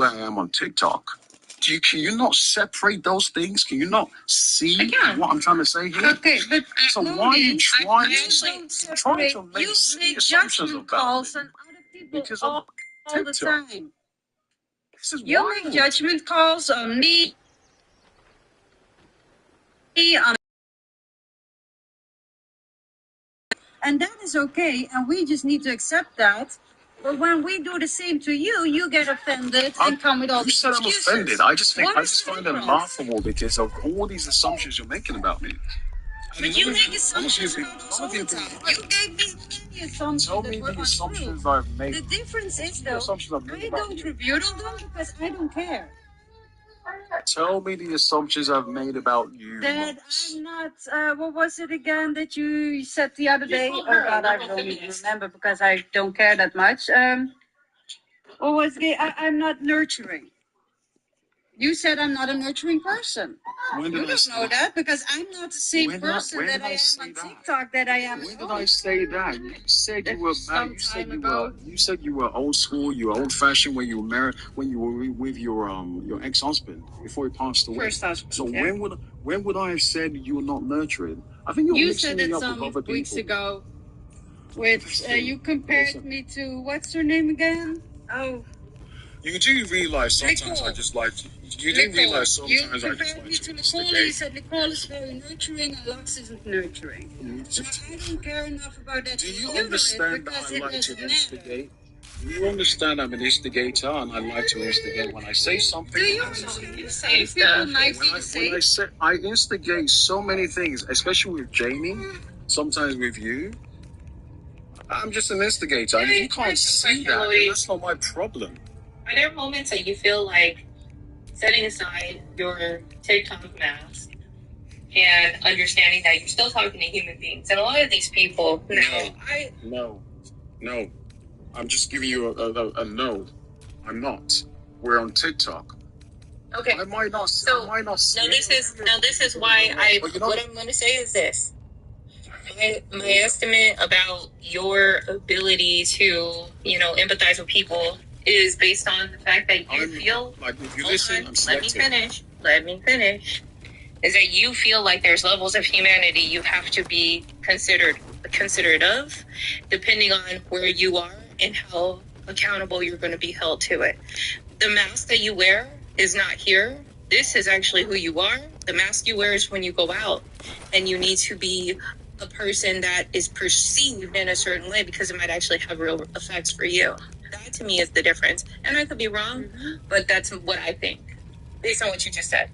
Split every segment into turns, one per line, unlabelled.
where I am on TikTok. Can you not separate those things? Can you not see what I'm trying to say here?
Okay, but
so why are you trying to make silly assumptions about me?
on other people
Because
all the
TikTok.
time.
This is
You
wild.
make judgment calls on me, and that is okay, and we just need to accept that. But when we do the same to you, you get offended and come with all these excuses.
I'm offended. I just find it laughable because of all these assumptions you're making about me.
But you make assumptions about us all the time. You gave me many assumptions that were untrue.
I've made.
The difference is, though, I don't rebuttal them because I don't care.
Tell me the assumptions I've made about you.
That I'm not, what was it again that you said the other day? Oh God, I don't even remember because I don't care that much. What was it? I'm not nurturing. You said I'm not a nurturing person. You don't know that because I'm not the same person that I am on TikTok that I am.
When did I say that? You said you were You said you were old school. You were old fashioned when you were married. When you were with your ex-husband before he passed away.
First husband.
So when would I have said you were not nurturing? I think you
said it some weeks ago. With you compared me to what's her name again? Oh.
You do realize sometimes I just like to. You do realize sometimes I just like to
Nicole, you said Nicole is very nurturing and Lux isn't nurturing. I don't care enough about that.
Do you understand that I like to instigate? You understand I'm an instigator and I like to instigate when I say something.
Do you say stuff?
I instigate so many things, especially with Jamie, sometimes with you. I'm just an instigator. And if you can't see that, then that's not my problem.
Are there moments that you feel like setting aside your TikTok mask and understanding that you're still talking to human beings? And a lot of these people
No. I'm just giving you a no. I'm not. We're on TikTok.
Okay.
I might not.
This is why what I'm going to say is this. My estimate about your ability to, empathize with people is based on the fact that you feel.
Like if you listen, I'm selective.
Let me finish. Is that you feel like there's levels of humanity you have to be considerate of, depending on where you are and how accountable you're going to be held to it. The mask that you wear is not here. This is actually who you are. The mask you wear is when you go out, and you need to be a person that is perceived in a certain way because it might actually have real effects for you. That to me is the difference. And I could be wrong, but that's what I think based on what you just said.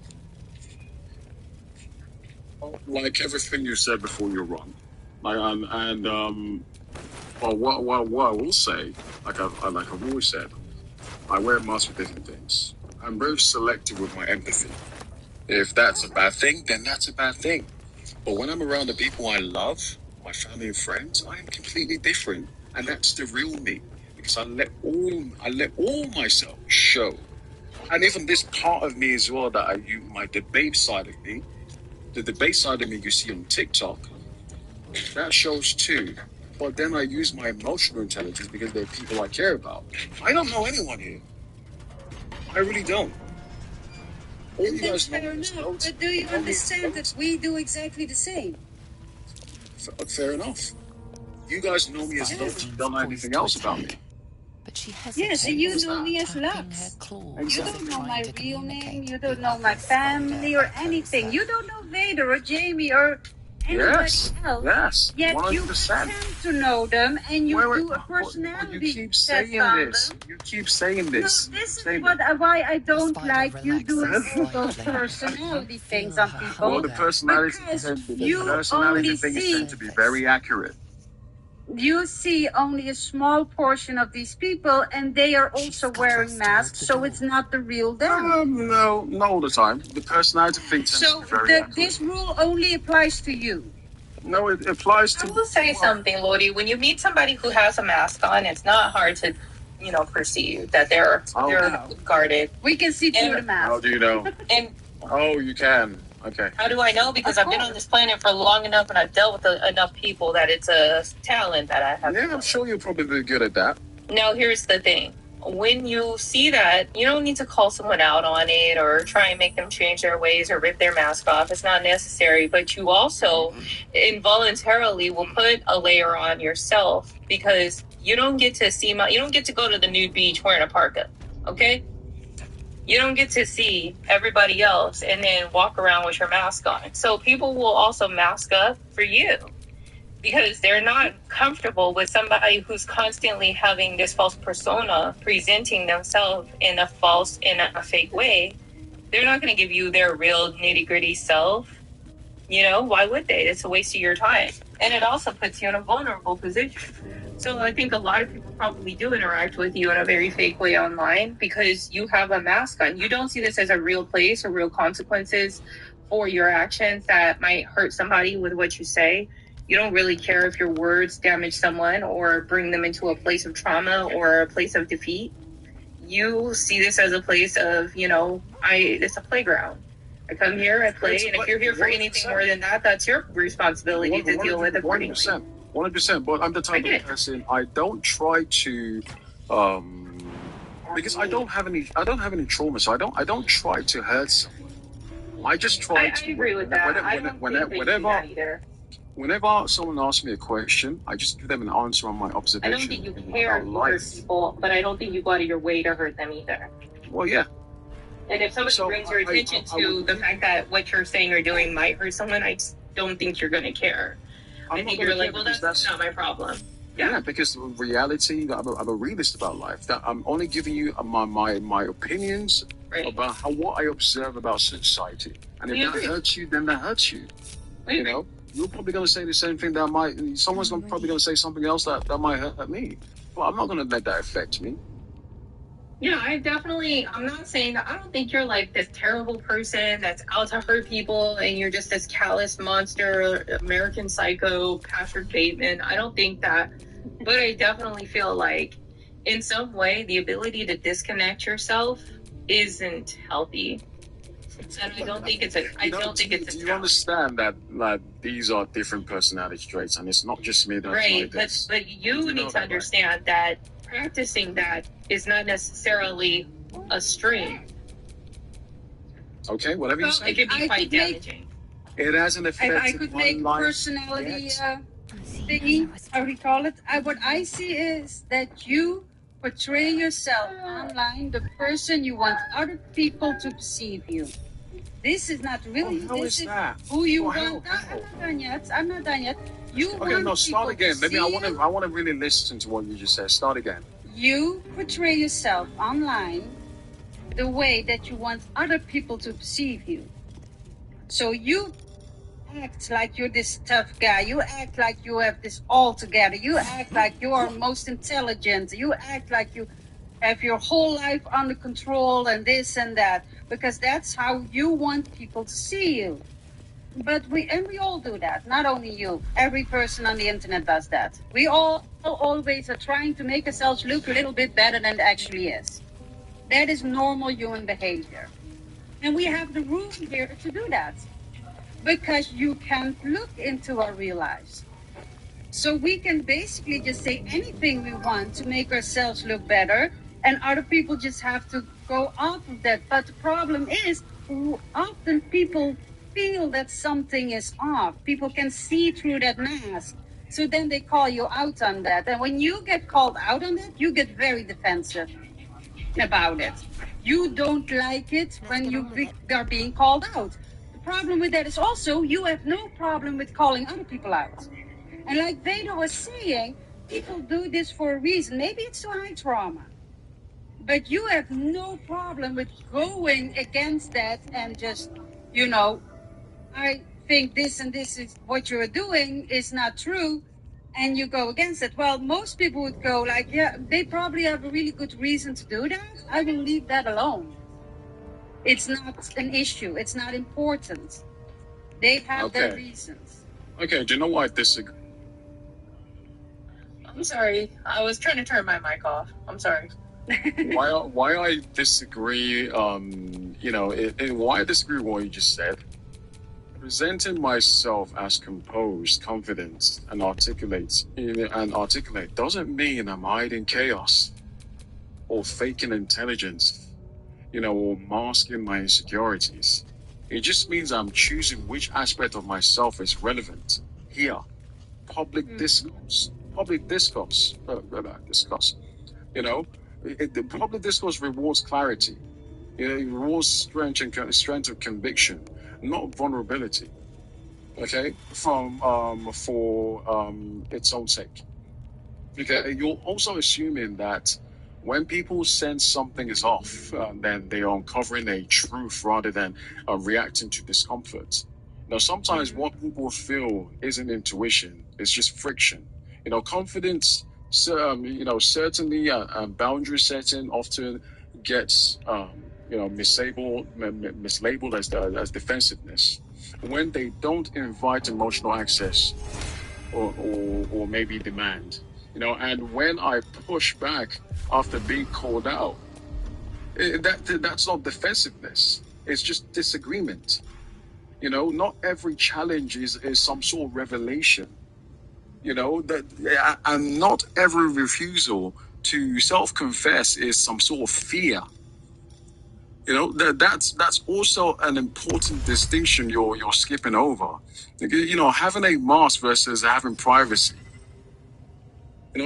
Like everything you said before, you're wrong. What I will say, like I've always said, I wear a mask for different things. I'm very selective with my empathy. If that's a bad thing, then that's a bad thing. But when I'm around the people I love, my family and friends, I am completely different, and that's the real me. Because I let all myself show, and even this part of me as well that my debate side of me, the debate side of me you see on TikTok, that shows too. But then I use my emotional intelligence because they're people I care about. I don't know anyone here. I really don't.
That's fair enough. But do you understand that we do exactly the same?
Fair enough. You guys know me as though you don't know anything else about me.
But she
yes, and you know me as Lux. You don't know my real name. You don't know my family or anything. You don't know Vader or Jamie or anybody else.
Yes,
yet 100%. You pretend to know them and you do a personality test on them.
You keep saying this.
No, this is why I don't like you doing those personality things on people.
Well, the personality thing tend to be very accurate.
You see only a small portion of these people, and they are also wearing masks, so it's not the real them.
No, not all the time. The personality thing tends to be very accurate.
So this rule only applies to you?
No, it applies to...
I will say something, Lodi. When you meet somebody who has a mask on, it's not hard to, perceive that they're guarded.
We can see through the mask.
How do you know? You can. Okay.
How do I know? Because I've been on this planet for long enough and I've dealt with enough people that it's a talent that I have.
Yeah, I'm sure you'll probably be good at that.
No, here's the thing. when you see that, you don't need to call someone out on it or try and make them change their ways or rip their mask off. It's not necessary. But you also involuntarily will put a layer on yourself because you don't get to see you don't get to go to the nude beach wearing a parka. Okay? You don't get to see everybody else and then walk around with your mask on. So people will also mask up for you because they're not comfortable with somebody who's constantly having this false persona presenting themselves in a fake way. They're not going to give you their real nitty gritty self. You know, why would they? It's a waste of your time. And it also puts you in a vulnerable position. So I think a lot of people probably do interact with you in a very fake way online because you have a mask on. You don't see this as a real place or real consequences for your actions that might hurt somebody with what you say. You don't really care if your words damage someone or bring them into a place of trauma or a place of defeat. You see this as a place of, it's a playground. I come here, I play, and if you're here for anything more than that, that's your responsibility to deal with accordingly.
100%. But I'm the type of person, I don't try to, because I don't have any trauma, so I don't try to hurt someone. I just try
I agree with that.
Whenever someone asks me a question, I just give them an answer on my observation.
I don't think you care to hurt people, but I don't think you go out of your way to hurt them either.
Well, yeah.
And if somebody brings your attention to the fact that what you're saying or doing might hurt someone, I just don't think you're going to care. I think you're like, well, that's not my problem.
Yeah, because in reality, I'm a realist about life. That I'm only giving you my opinions about what I observe about society. And if that hurts you, then that hurts you. You know, you're probably going to say the same thing someone's probably going to say something else that might hurt me. Well, I'm not going to let that affect me.
Yeah, I'm not saying that. I don't think you're like this terrible person that's out to hurt people and you're just this callous monster, American Psycho, Patrick Bateman. I don't think that. But I definitely feel like in some way, the ability to disconnect yourself isn't healthy. And I don't think it's a
Do you understand that these are different personality traits and it's not just me that's like this?
But you need to understand that practicing that is not necessarily a stream.
Okay, whatever you say.
It could be quite damaging.
It has an effect.
I could make personality thingy, how do you call it? What I see is that you portray yourself online, the person you want other people to perceive you. This is not really. This is who you want. I'm not done yet.
Start again. I want to really listen to what you just said. Start again.
You portray yourself online the way that you want other people to perceive you. So you act like you're this tough guy. You act like you have this all together. You act like you are most intelligent. You act like you have your whole life under control and this and that, because that's how you want people to see you. But we all do that. Not only you. Every person on the internet does that. We all always are trying to make ourselves look a little bit better than it actually is. That is normal human behavior. And we have the room here to do that. Because you can't look into our real lives. So we can basically just say anything we want to make ourselves look better, and other people just have to go off of that. But the problem is, often people feel that something is off. People can see through that mask. So then they call you out on that. And when you get called out on that, you get very defensive about it. You don't like it when you are being called out. The problem with that is also you have no problem with calling other people out. And like Veda was saying, people do this for a reason. Maybe it's to hide trauma. But you have no problem with going against that and just, I think this and this is what you're doing is not true, and you go against it. Well, most people would go like, yeah, they probably have a really good reason to do that. I will leave that alone. It's not an issue. It's not important. They have their reasons.
Okay, do you know why I disagree?
I'm sorry. I was trying to turn my mic off. I'm sorry.
why I disagree, why I disagree with what you just said. Presenting myself as composed, confident, and articulate doesn't mean I'm hiding chaos. or faking intelligence, or masking my insecurities. It just means I'm choosing which aspect of myself is relevant here. Public discourse. Public discourse. Discuss. The public discourse rewards clarity. It rewards strength of conviction, not vulnerability. Okay, for its own sake. Okay, you're also assuming that when people sense something is off, then they are uncovering a truth rather than reacting to discomfort. Now, sometimes what people feel isn't intuition; it's just friction. Confidence. So, certainly, boundary setting often gets, mislabeled as defensiveness when they don't invite emotional access or maybe demand. And when I push back after being called out, that's not defensiveness. It's just disagreement. Not every challenge is some sort of revelation. And not every refusal to self-confess is some sort of fear. That's also an important distinction you're skipping over. Having a mask versus having privacy.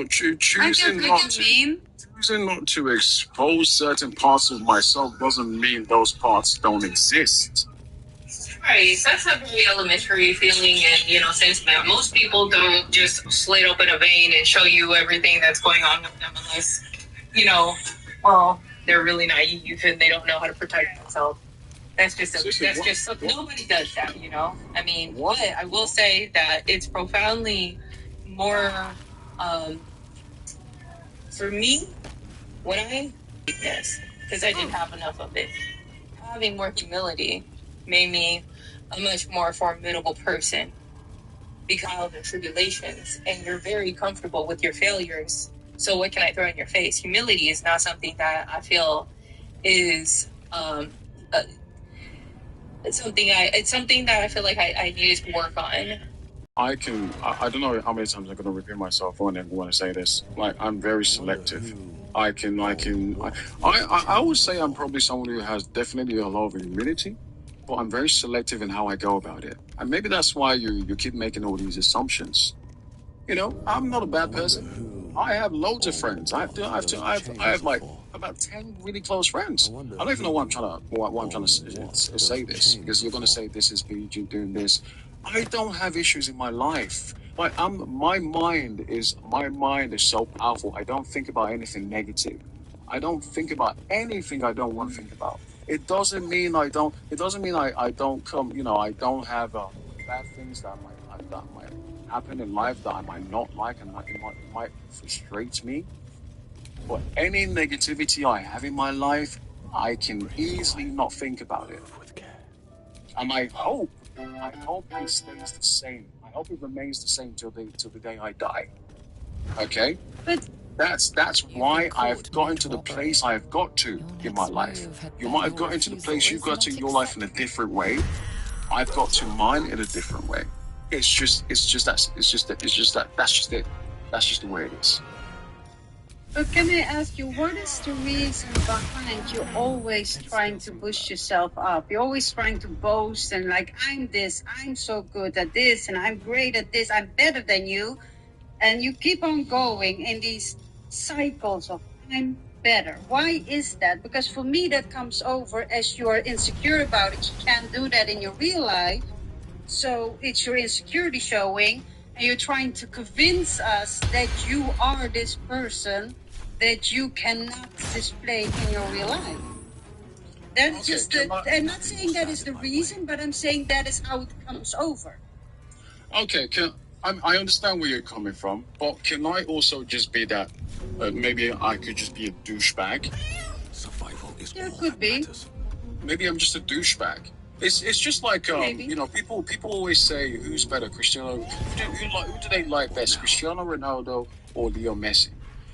Choosing not to expose certain parts of myself doesn't mean those parts don't exist.
Right, that's a very elementary feeling and sentiment. Most people don't just slit open a vein and show you everything that's going on with them unless, well, they're really naive and they don't know how to protect themselves. Nobody does that. I mean, what I will say that it's profoundly more, for me, when I did this, because I didn't have enough of it, having more humility made me a much more formidable person because of the tribulations, and you're very comfortable with your failures. So what can I throw in your face? Humility is not something that I feel is it's something that I feel like I needed to work on.
I don't know how many times I'm going to repeat myself when I want to say this. Like, I'm very selective. I would say I'm probably someone who has definitely a lot of humility, but I'm very selective in how I go about it. And maybe that's why you keep making all these assumptions. I'm not a bad person. I have loads of friends. I have like about 10 really close friends. I don't even know why I'm trying to say this, because you're going to say this is PG doing this. I don't have issues in my life. Like, my mind is so powerful. I don't think about anything negative. I don't think about anything I don't want to think about. It doesn't mean I don't come, I don't have bad things that might happen in life that I might not like and it might frustrate me. But any negativity I have in my life, I can easily not think about it. And I hope it stays the same. I hope it remains the same till the day I die. Okay?
But
that's why I've gotten to the place I've got to in my life. You might have gotten to the place you got to in your life in a different way. I've got to mine in a different way. That's just it. That's just the way it is.
But can I ask you, what is the reason behind you always trying to boost yourself up? You're always trying to boast and like, I'm this, I'm so good at this, and I'm great at this, I'm better than you. And you keep on going in these cycles of I'm better. Why is that? Because for me, that comes over as you are insecure about it. You can't do that in your real life. So it's your insecurity showing, and you're trying to convince us that you are this person that you cannot display in your real life. That's I'm not saying that is the reason, but I'm saying that is how it comes over.
Okay, I understand where you're coming from, but can I also just be that? Maybe I could just be a douchebag.
Survival is
Yeah,
all
could
that
be.
matters.
Maybe I'm just a douchebag. It's just like people always say, who's better, Cristiano? Who do they like best, Cristiano Ronaldo or Leo Messi?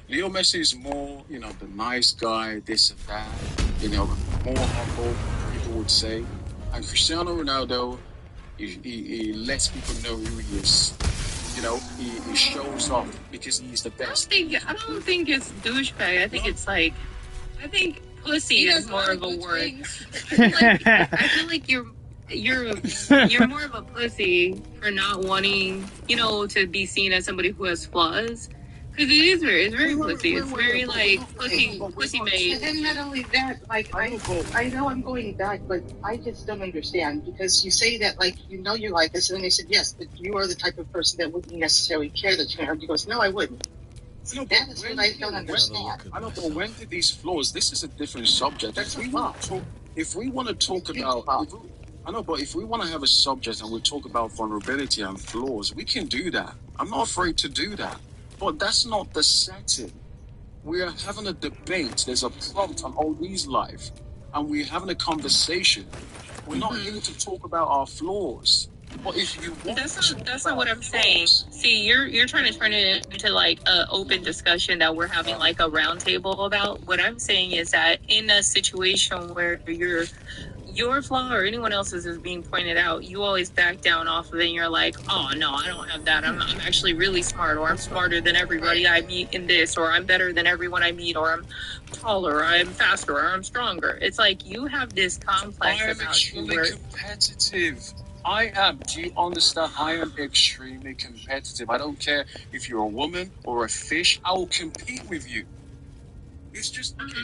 Leo Messi is more, the nice guy, this and that, more humble, people would say. And Cristiano Ronaldo, he lets people know who he is. He shows off because he's the best.
I don't think it's douchebag. I think it's like I think pussy is more of a word. I feel like you're more of a pussy for not wanting, to be seen as somebody who has flaws. Because it's very pussy. It's very like pussy made.
And not only that, like I know I'm going back, but I just don't understand because you say that like you like us, and then they said yes, but you are the type of person that wouldn't necessarily care that you're married. He goes, no, I wouldn't.
No,
That is what I don't understand.
I know, but when did these flaws? This is a different subject. If we want to talk about, I know, but if we want to have a subject and we talk about vulnerability and flaws, we can do that. I'm not afraid to do that. But that's not the setting. We are having a debate. There's a prompt on all these live, and we're having a conversation. We're not here to talk about our flaws. But if you want
that's not what I'm saying. See, you're trying to turn it into like an open discussion that we're having like a round table about. What I'm saying is that in a situation where your flaw or anyone else's is being pointed out, you always back down off of it and you're like, oh no, I don't have that. I'm actually really smart, or I'm smarter than everybody I meet in this, or I'm better than everyone I meet, or I'm taller, or I'm faster, or I'm stronger. It's like you have this complex
I am
about
extremely competitive. I am. Do you understand? I am extremely competitive. I don't care if you're a woman or a fish. I will compete with you. It's just okay.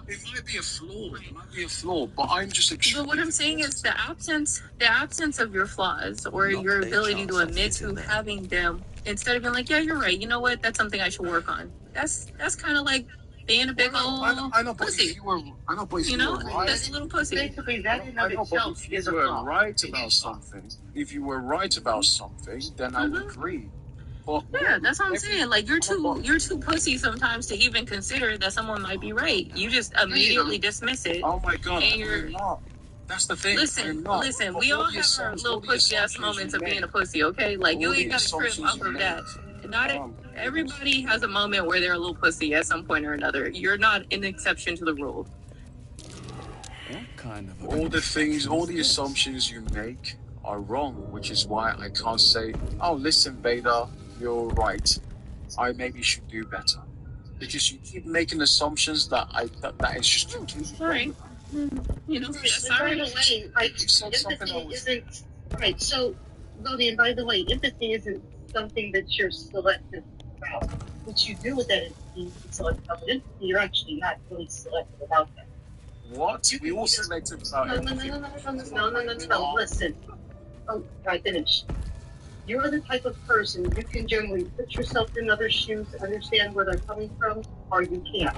It might be a flaw. It might be a flaw, but I'm just extremely.
But what I'm saying is the absence of your flaws or your ability to admit to having them, instead of being like, yeah, you're right. You know what? That's something I should work on. That's kind of like being a big old
I know, but
pussy.
if you were, I know, but if
You
you
know,
were right,
that's a little pussy.
Basically, that in of
I know, but
itself
if you
is a
were
flaw.
right about something, if you were right about something, then I would agree. But
Yeah, that's what I'm saying. Like you're too pussy sometimes to even consider that someone might be right. You just immediately dismiss it.
Oh my god,
And you're
I'm not. That's the thing.
listen.
But
We all
the
have our little pussy ass moments of being a pussy. Okay, like you ain't got to trip off of that. Not everybody has a moment where they're a little pussy at some point or another. You're not an exception to the rule.
What kind of
all the assumptions you make are wrong, which is why I can't say, oh, listen, Beta, you're right. I maybe should do better. Because you keep making assumptions that is just completely
Sorry. You know,
Right, by the way, like empathy isn't right. So, Lodian, by the way, empathy isn't something that you're selective about. What you do with that empathy, is selective about empathy. You're actually not really selective about that.
What? We all selective about empathy.
No. Listen. Oh, I finished. You're the type of person you can generally put yourself in other shoes, understand where they're coming from, or you can't.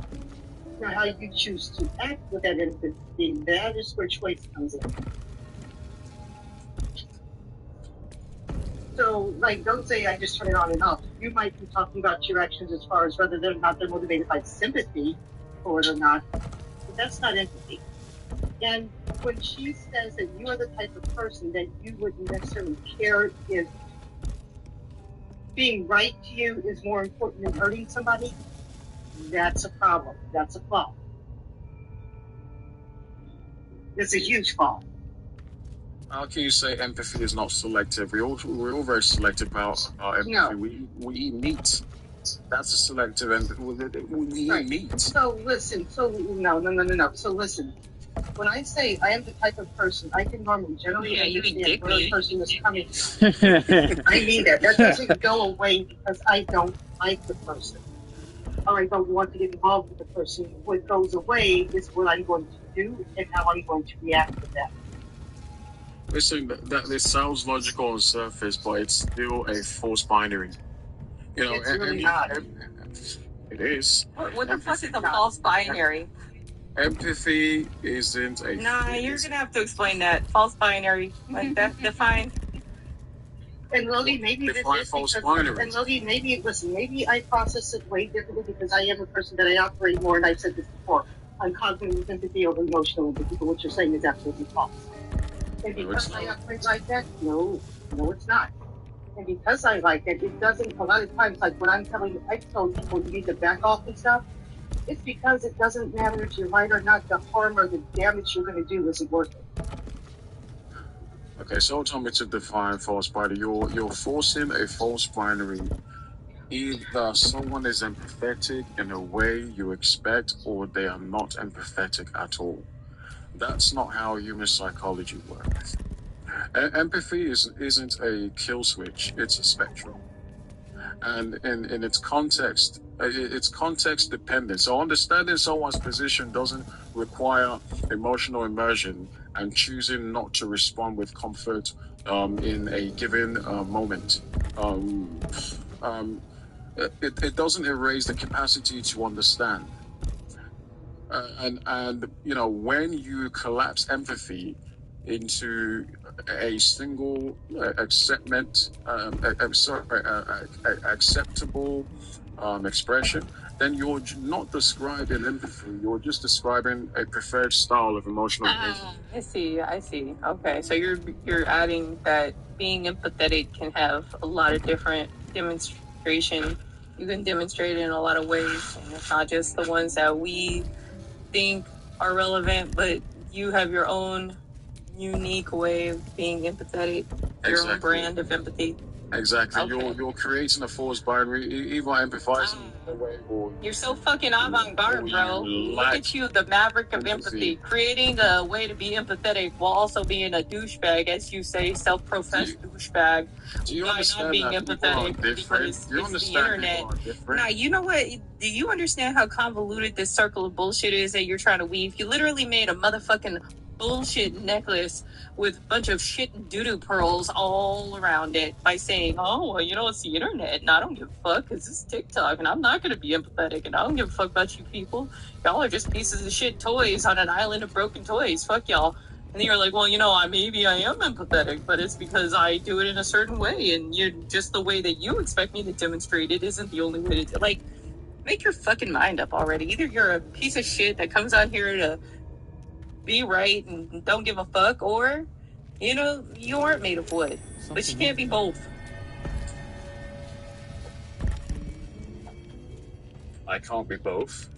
Now, how you choose to act with that empathy, that is where choice comes in. So, like, don't say I just turn it on and off. You might be talking about your actions as far as whether they're not they're motivated by sympathy or they're not, but that's not empathy. And when she says that you are the type of person that you wouldn't necessarily care if being right to you is more important than hurting somebody, that's a problem. That's a flaw. It's a huge flaw.
How can you say empathy is not selective? We're all very selective about empathy.
No.
We eat meat. That's a selective empathy. We eat meat.
So listen. So no. So listen. When I say I am the type of person, I can normally generally understand where a person is coming from. I mean that. That doesn't go away because I don't like the person or I don't want to get involved with the person. What goes away is what I'm going to do and how I'm going to react to that.
Listen, that this sounds logical on the surface, but it's still a false binary. You know,
It's really not.
It is.
What the fuck is a false binary?
Empathy isn't a.
Nah, you're gonna have to explain that. False binary. Like that defined.
And Lodi, maybe this is because, and Lodi, maybe I process it way differently because I am a person that I operate more, and I've said this before, on cognitive empathy over emotional empathy, but what you're saying is absolutely false. And because I operate like that, no, it's not. And because I like it, it doesn't, a lot of times, like when I've told people you need to back off and stuff, it's because it doesn't matter if you're right or not, the harm or the damage you're going to do isn't worth it.
Okay, so tell me to define false binary. You're forcing a false binary Either someone is empathetic in a way you expect, or they are not empathetic at all. That's not how human psychology works. Empathy isn't a kill switch, it's a spectrum. And in its context, it's context dependent. So understanding someone's position doesn't require emotional immersion and choosing not to respond with comfort in a given moment. It doesn't erase the capacity to understand. And you know, when you collapse empathy into a single acceptable expression, then you're not describing empathy. You're just describing a preferred style of emotional behavior.
I see. Okay, so you're adding that being empathetic can have a lot of different demonstration. You can demonstrate it in a lot of ways, and it's not just the ones that we think are relevant, but you have your own unique way of being empathetic, your own brand of empathy.
Exactly. Okay. You're creating a false binary, either empathizing in a way or
you're so fucking avant-garde, bro. Look at you, the maverick of empathy, creating a way to be empathetic while also being a douchebag, as you say, self-professed douchebag.
Do you understand not being that empathetic because
it's the internet. Now, you know what? Do you understand how convoluted this circle of bullshit is that you're trying to weave? You literally made a motherfucking bullshit necklace with a bunch of shit and doo-doo pearls all around it by saying, oh, well, you know, it's the internet and I don't give a fuck because it's TikTok and I'm not going to be empathetic and I don't give a fuck about you people. Y'all are just pieces of shit toys on an island of broken toys. Fuck y'all. And then you're like, well, you know, maybe I am empathetic, but it's because I do it in a certain way and you're just the way that you expect me to demonstrate it isn't the only way to do it. Like, make your fucking mind up already. Either you're a piece of shit that comes out here to be right and don't give a fuck, or, you know, you aren't made of wood. But you can't be both.
I can't be both.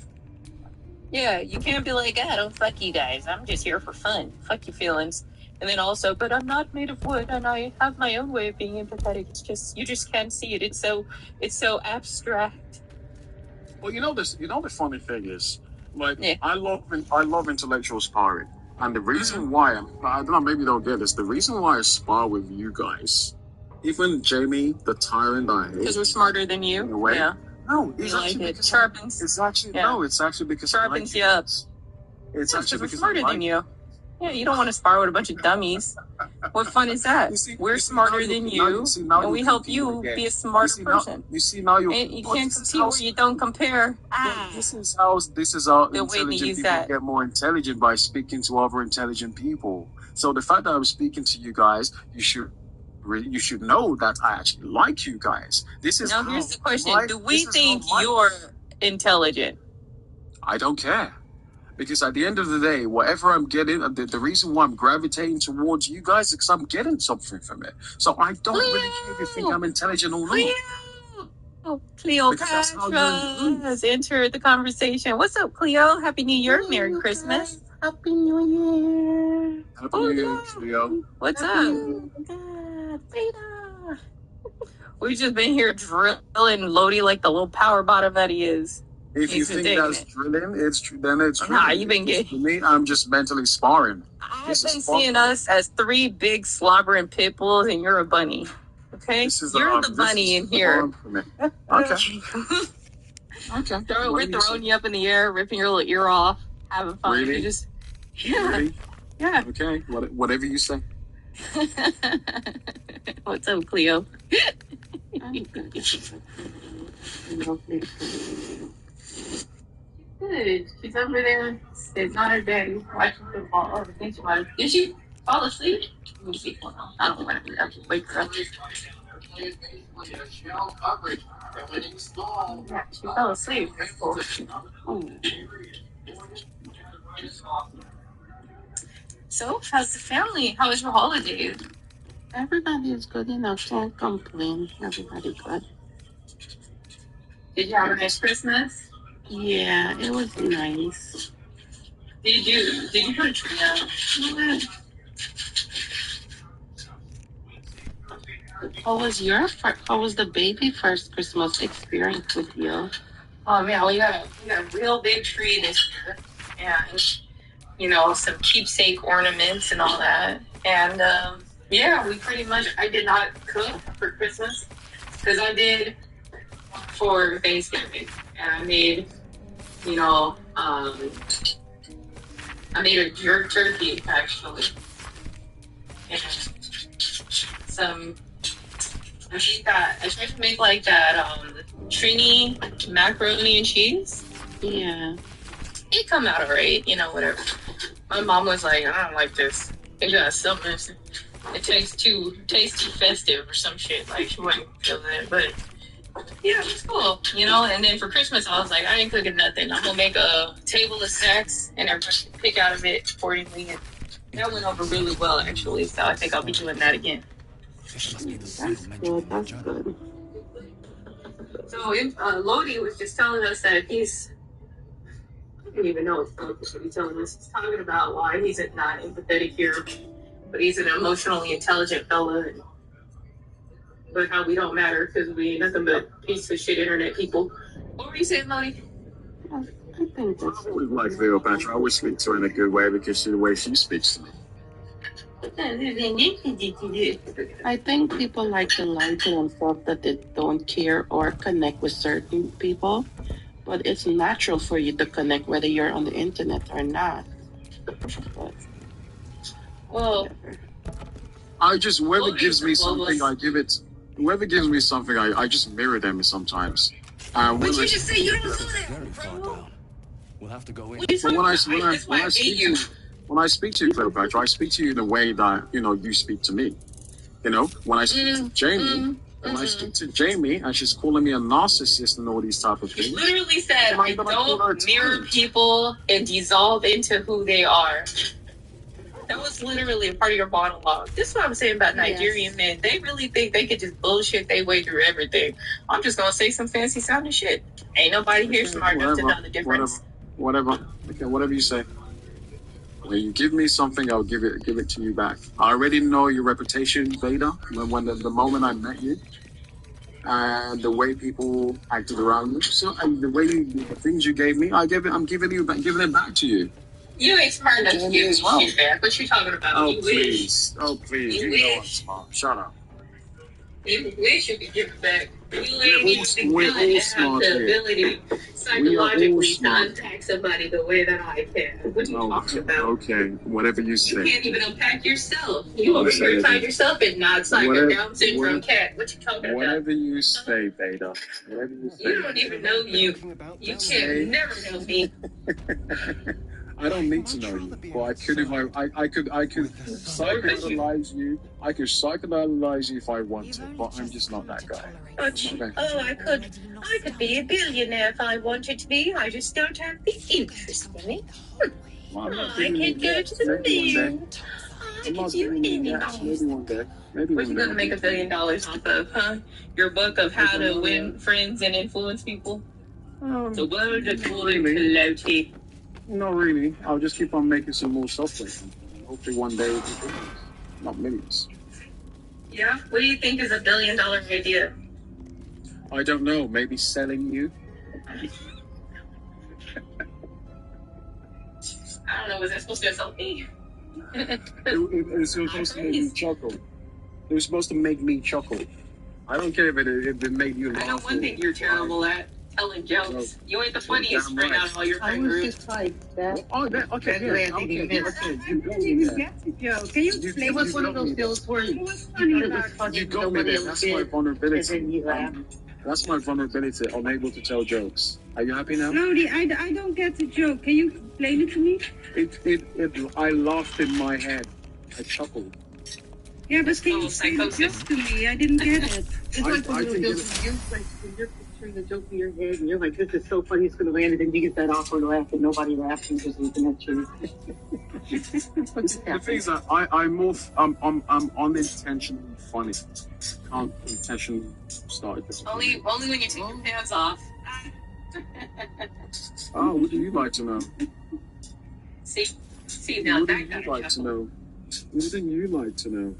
Yeah, you can't be like, I don't fuck you guys. I'm just here for fun. Fuck your feelings. And then also, but I'm not made of wood and I have my own way of being empathetic. It's just, you just can't see it. It's so abstract.
Well, you know the funny thing is, like, yeah. I love intellectual sparring. And the reason why, I don't know, maybe you don't get this, the reason why I spar with you guys, even Jamie, the tyrant I hate.
Because we're smarter than you?
In a way.
Yeah.
No, it's actually
like it. Sharpens.
It's actually, yeah. No, it's actually because
sharpens you up.
It's actually because
we're smarter than you. Yeah, you don't want to spar with a bunch of dummies. What fun is that? We're smarter than you, and we help you be a smarter person.
Now you
can't compete where you don't compare.
This is how intelligent people get more intelligent, by speaking to other intelligent people. So the fact that I'm speaking to you guys, you should know that I actually like you guys. This is
here's the question: do we think you're intelligent?
I don't care. Because at the end of the day, whatever I'm getting, the reason why I'm gravitating towards you guys is because I'm getting something from it. So I don't really care if you think I'm intelligent or not.
Cleopatra has entered the conversation. What's up, Cleo? Happy New Year. Merry Christmas.
Happy New Year.
Happy New Year, Cleo.
What's up? God, Beta. We've just been here drilling Lodi like the little power bottom that he is.
If you think that's drilling, it's drilling.
Nah, you've been getting...
For me, I'm just mentally sparring.
I've been seeing us as three big slobbering pit bulls, and you're a bunny. Okay? You're the bunny in here.
Okay. Okay.
We're throwing you up in the air, ripping your little ear off, having fun.
Really?
You just...
Yeah. Really?
Yeah.
Okay. Whatever you say.
What's up, Cleo? Good. She's over there. It's not her daddy watching football. Oh, I think she might have. Did she fall asleep? Let me see. I don't want to do that. Wake her up. Yeah, she fell asleep. So, how's the family? How was your holiday?
Everybody is good enough. Can't complain. Everybody good.
Did you have a nice Christmas?
Yeah, it was nice.
Did you put a tree out?
How was the baby first Christmas experience with you?
Oh man, we got a real big tree this year, and some keepsake ornaments and all that. And yeah, we pretty much. I did not cook for Christmas because I did for Thanksgiving, and I made you know I made a jerk turkey actually, and some. I made that. I tried to make like that Trini macaroni and cheese.
Yeah.
It come out alright, whatever. My mom was like, I don't like this. It got something. It tastes too festive or some shit. Like she wasn't feeling it, but yeah, it's cool, And then for Christmas, I was like, I ain't cooking nothing. I'm gonna make a table of snacks and everybody can pick out of it accordingly. And that went over really well, actually. So I think I'll be doing that again.
That's good. That's good.
So Lodi was just telling us that I don't even know what he's telling us. He's talking about why he's not empathetic here, but he's an emotionally intelligent fella. But how we don't matter because we ain't nothing but piece of shit internet people. What were you saying, Lodi?
I think that's
I would like Cleopatra. I always speak to her in a good way because of the way she speaks to me.
I think people like to lie to themselves that they don't care or connect with certain people, but it's natural for you to connect whether you're on the internet or not. But,
well,
whoever gives me something, I give it. Whoever gives me something, I just mirror them sometimes.
But you just say you don't do that.
We'll have to go in.
When I speak to you, Cleopatra, I speak to you in the way that you speak to me. When I speak to Jamie, and she's calling me a narcissist and all these type of things.
You literally said I don't mirror people and dissolve into who they are. That was literally a part of your monologue. This is what I'm saying about Nigerian men. They really think they could just bullshit their way through everything. I'm just gonna say some fancy sounding shit. Ain't nobody here smart enough to know the difference.
Whatever. Okay, whatever you say. When you give me something, I'll give it to you back. I already know your reputation, Veda. When the moment I met you, and the way people acted around you, so and the things you gave me, I'm giving it back to you.
You ain't smart enough to give me shit back. What you talking about?
Oh,
you
please.
Wish.
Oh, please.
You
know I'm
wish.
smart. Shut up.
You wish you could give it back. You ain't even begun to have the ability psychologically to unpack somebody the way that I can. What are you talking about?
Okay, whatever you say.
You can't even unpack yourself. You over here find yourself and not like a Down syndrome cat. What you talking about?
Whatever you say, Veda. Whatever you say.
You don't even know you. You can't never know me.
I don't need to know you, but I could if I could psychoanalyze you. I could psychoanalyze you if I wanted, but I'm just not that guy.
Okay. Oh, I could be a billionaire if I wanted to be. I just don't have the interest in it.
Well,
I could go to the moon. I could do anything.
Maybe one day.
What you gonna make $1 billion off of, huh? Your book of how to win friends and influence people? The world of floaty.
Not really. I'll just keep on making some more software. Hopefully one day it'll be not millions.
Yeah? What do you think is $1 billion idea?
I don't know. Maybe selling you?
I don't know. Was that supposed to insult me?
It's supposed to make me chuckle. It was supposed to make me chuckle. I don't care if it made you laugh.
I know one thing you're terrible at. Telling jokes. No. You ain't the funniest right out of all your friend groups.
Just like that.
Okay.
You get the joke. Can you explain?
It was one of those deals where
it was funny about
you got me there. That's my vulnerability. That's my vulnerability. Unable to tell jokes. Are you happy now?
Lodi, I don't get the joke. Can you explain it to me?
I laughed in my head. I chuckled.
Yeah, but can you explain the joke to me? I didn't get it.
It's like one of those deals. You're picturing the joke in your head, and you're like, "This is so funny, it's going to land," and then you get that awkward laugh, and nobody laughs, and just looking at you.
The thing is that I'm unintentionally funny. Can't intentionally start this.
Only when you take your pants off.
Oh, what do you like to know?
See now
what
that
do you like to know? What do you like to know?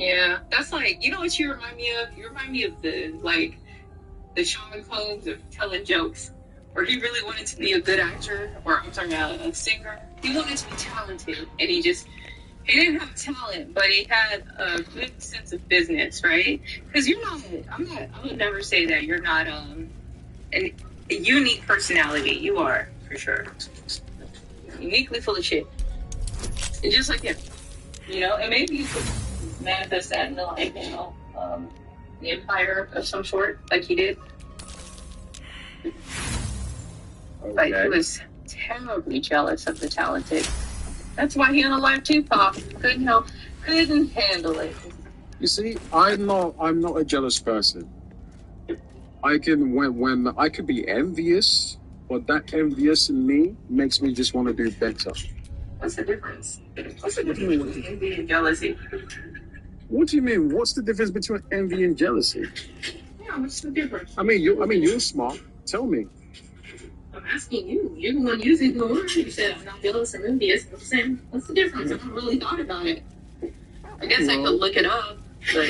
Yeah, that's like, you know what you remind me of? You remind me of the Sean Combs of telling jokes, where he really wanted to be a good actor, or I'm talking about a singer. He wanted to be talented, and he didn't have talent, but he had a good sense of business, right? Because I would never say that you're not a unique personality. You are, for sure. Uniquely full of shit. And just like him, and maybe you could manifest that in the empire of some sort, like he did. Okay. But he was terribly jealous of the talented. That's why he unalived Tupac. Couldn't handle it.
You see, I'm not a jealous person. I can when I could be envious, but that envious in me makes me just want to do better.
What's the difference? What's the difference between envy and jealousy?
What do you mean? What's the difference between envy and jealousy?
Yeah, what's the difference?
I mean, you're smart. Tell me.
I'm asking you. You're the one using the word. You said I'm not jealous and envious. I'm saying, what's the difference? I haven't really thought about it. I guess I could look it up. But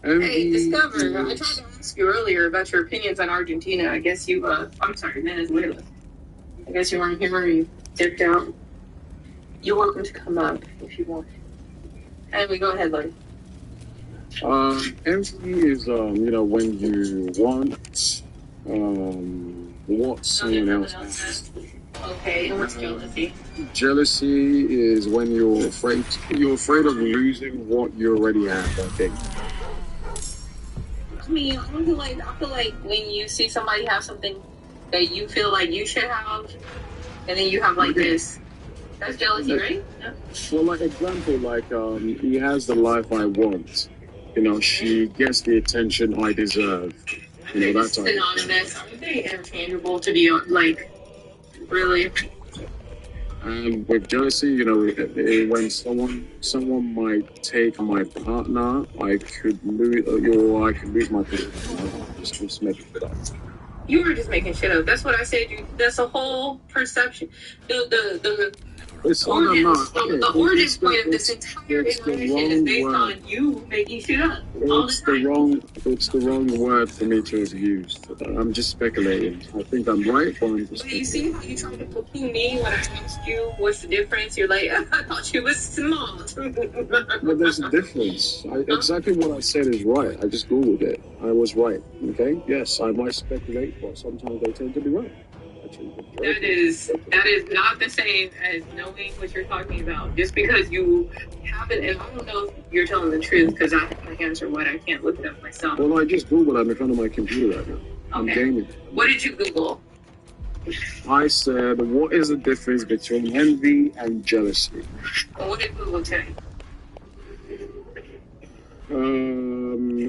hey, Discover. I tried to ask you earlier about your opinions on Argentina. I guess you. I'm sorry, Venezuela. I guess you weren't here or you dipped out. You're welcome to come up if you want. Anyway, go ahead, buddy.
Envy is when you want what someone else has.
Okay, and what's jealousy?
Jealousy is when you're afraid of losing what you already have, I think.
I mean, I feel like when you see somebody have something that you feel like you should have, and then you have like this, that's jealousy, right? Yeah.
Well, like example, he has the life I want. She gets the attention I deserve. That's
synonymous. Aren't they interchangeable to be like really?
And with jealousy, when someone might take my partner, I could lose my position. Just make it up.
You were just making shit up. That's what I said. That's a whole perception.
It's
the origin point of this entire interaction is based on you making shit up all the time.
It's the wrong word for me to have used. I'm just speculating. I think I'm right, but I'm just.
But you see how you tried to poo-poo me when I asked you what's the difference? You're like, I thought you was smart.
But there's a difference. Exactly what I said is right. I just Googled it. I was right. Okay? Yes, I might speculate, but sometimes they tend to be right.
That is not the same as knowing what you're talking about. Just because you haven't, and I don't know if you're telling the truth because I can't answer what I can't look it up myself.
Well, I just Googled. I'm in front of my computer right now. Okay. I'm gaming.
What did you Google?
I said, what is the difference between envy and jealousy?
Well, what did Google tell you?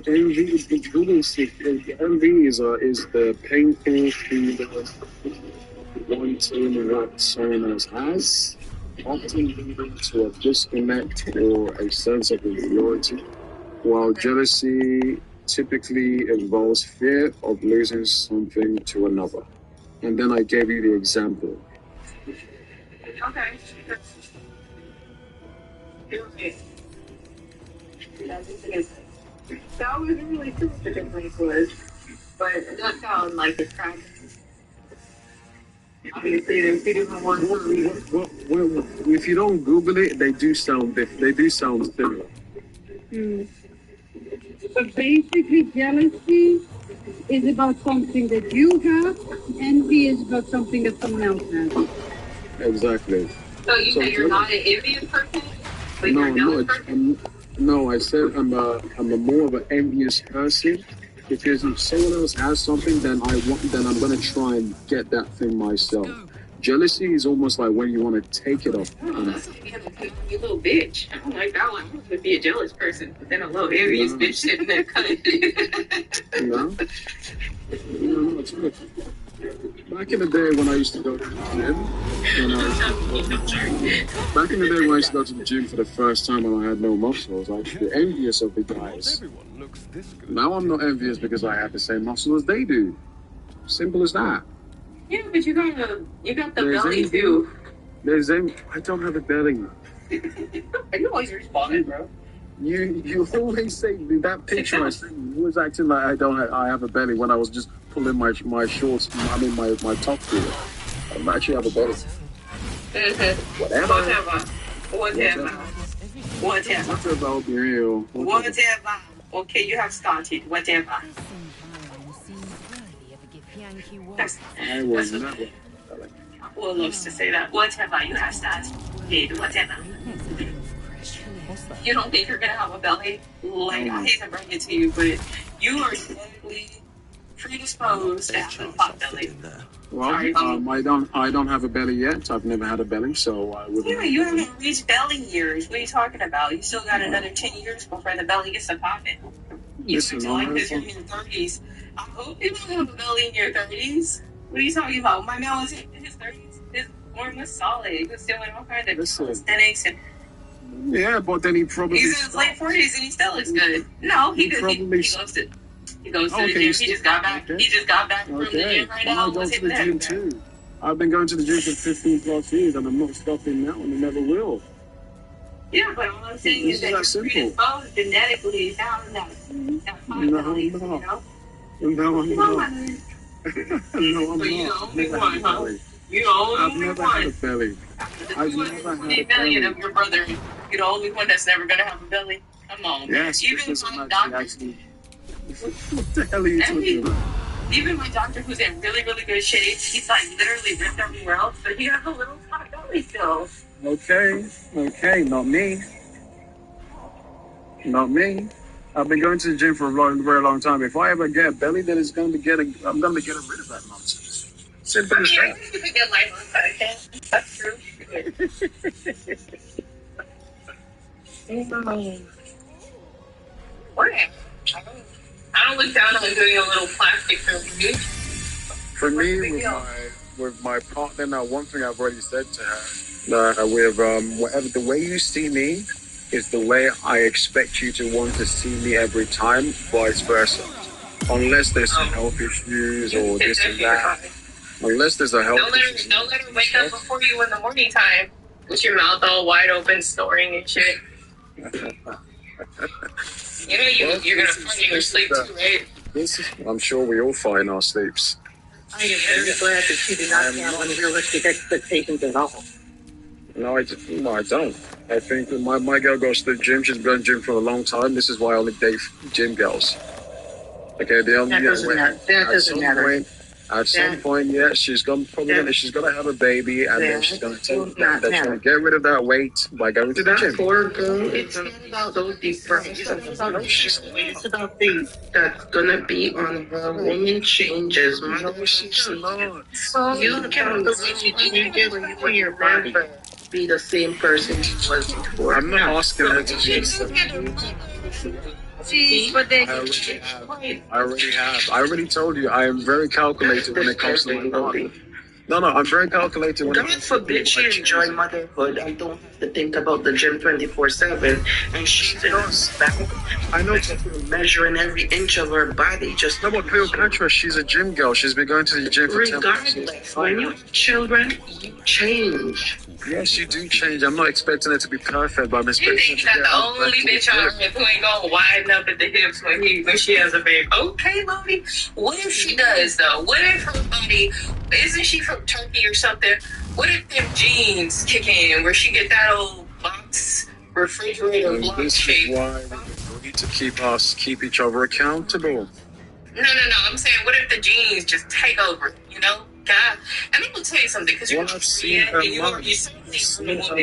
Envy is the painful feeling wanting what someone else has, often leading to a disconnect or a sense of inferiority, while jealousy typically involves fear of losing something to another. And then I gave you the example.
Okay. That was really true what the difference was, but it does sound like it's practice. Obviously, there's two different ones for a reason.
Well, if you don't Google it, they do sound similar.
But basically, jealousy is about something that you have, envy is about something that someone else has.
Exactly.
So you say you're not an envious person, but you're a jealous person?
No, I said I'm a more of an envious person because if someone else has something, then I'm gonna try and get that thing myself. Jealousy is almost like when you want to take it off.
Oh, that's like being a little bitch. I don't like that one. I'm gonna be a jealous person, but then a little envious bitch sitting there cutting.
No, it's good. Back in the day when I used to go to the gym, for the first time and I had no muscles, I was envious of the guys. Now I'm not envious because I have the same muscles as they do. Simple as that.
Yeah, but you got the belly too.
I don't have a belly.
I can always respond, bro.
You always say that picture I sent you was acting like I have a belly when I was just pulling my shorts. I mean my top here. I actually have a belly. Whatever. Whatever. Real.
Whatever. Okay, you have started. Whatever.
I will never.
Will loves to say that. Whatever you have started. Whatever. You don't think you're gonna have a belly? Like, I hate to bring it to you, but you are genetically predisposed to have a pot belly.
Well, I don't have a belly yet. I've never had a belly, so I wouldn't.
Yeah, you haven't reached belly years. What are you talking about? You still got another 10 years before the belly gets to popping. You act like this in your 30s. I hope you don't have a belly in your 30s. What are you talking about? My man was in his 30s. His arm was solid. He was doing all kinds of calisthenics and.
Yeah, but then he probably.
He's in his late 40s and he still looks good. No, he goes to. He goes to the gym. He just got back. He just got back from the gym right now.
I go to the gym too. I've been going to the gym for 15 plus years, and I'm not stopping now, and I never will.
Yeah, but all I'm saying is that you're predisposed genetically down in that pot belly, you know?
No, I'm not.
No, I'm not. You're the only one, huh? You're the only one.
I've never had a belly.
I've never had a belly. 2 million of your brother, you're the only one that's never gonna have a belly. Come on.
Yes,
even my doctor.
What the hell are you talking about?
Even my doctor, who's in really, really good shape, he's like literally ripped everywhere else, but he has a little pot belly still.
Okay, not me. Not me. I've been going to the gym for a very long time. If I ever get a belly, then I'm going to be getting rid of that nonsense. Simple as that.
You can get life on podcast. That's true. I don't look down on doing a little plastic surgery.
For me, with my partner, now one thing I've already said to her, whatever the way you see me is the way I expect you to want to see me every time, vice versa. Unless there's some health issues or this and that. Unless there's a health issue.
Don't let her wake up before you in the morning time with your mouth all wide open, snoring and shit. You know you're going to find in your sleep too, right?
I'm sure we all find our sleeps.
I am very glad that she did not have unrealistic expectations at all.
No, I don't. I think my girl goes to the gym. She's been to the gym for a long time. This is why I only date gym girls. Okay,
that doesn't matter.
At some point, yeah, she's gonna have a baby, and then she's gonna get rid of that weight by going to the gym.
Poor girl, it's not about those depressions. It's about things that's gonna be on her. Woman changes.
No, she's not.
You can't when your body be the same person you was before.
I'm not asking her to change. I already told you I am very calculated when it comes to my body. No, I'm very calculated when it comes to
God forbid she enjoy motherhood and don't have to think about the gym 24/7. And she's in back. I know measuring every inch of her body. Just
no, but Cleopatra, she's a gym girl. She's been going to the gym for 10
years. Regardless, when you have children, you change.
Yes, you do change. I'm not expecting it to be perfect, but I'm expecting
you think that the only bitch on earth who ain't gonna widen up at the hips when she has a baby. Okay, Lodi. What if she does though? What if her body isn't she from Turkey or something? What if them jeans kick in where she get that old box refrigerator block shape?
This is why we need to keep each other accountable.
No. I'm saying, what if the jeans just take over? You know? God. And I'm gonna tell you something, because you're
I've seen her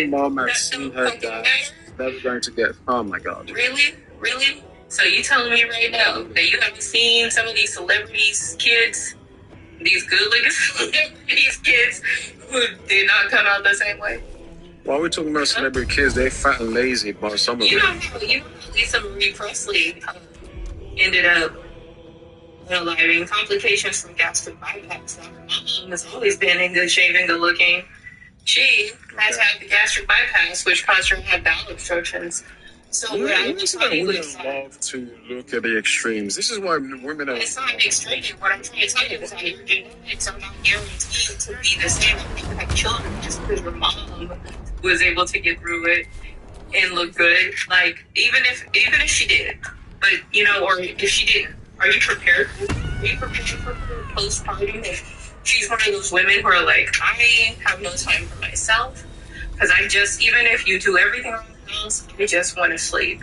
mom, I've seen her dad. Never going to get. Oh my God.
Really? So you telling me right now that you haven't seen some of these celebrities' kids, these good-looking celebrities' kids, who did not come out the same way?
While we're talking about celebrity kids, they're fat and lazy, but some of them.
You know Lisa Marie Presley ended up having complications from gastric bypass. My mom has always been in good shape and good looking. She had to have the gastric bypass, which caused her to have bowel obstructions. So
we love to look at the extremes. This is why women are.
It's not an extreme. What I'm trying to tell you is that your genetics are not guaranteed to be the same. You have children just because your mom was able to get through it. and look good. Like even if she did, but you know, or if she didn't, are you prepared? Are you prepared for her postpartum? If she's one of those women who are like, I have no time for myself because even if you do everything around the house, I just want to sleep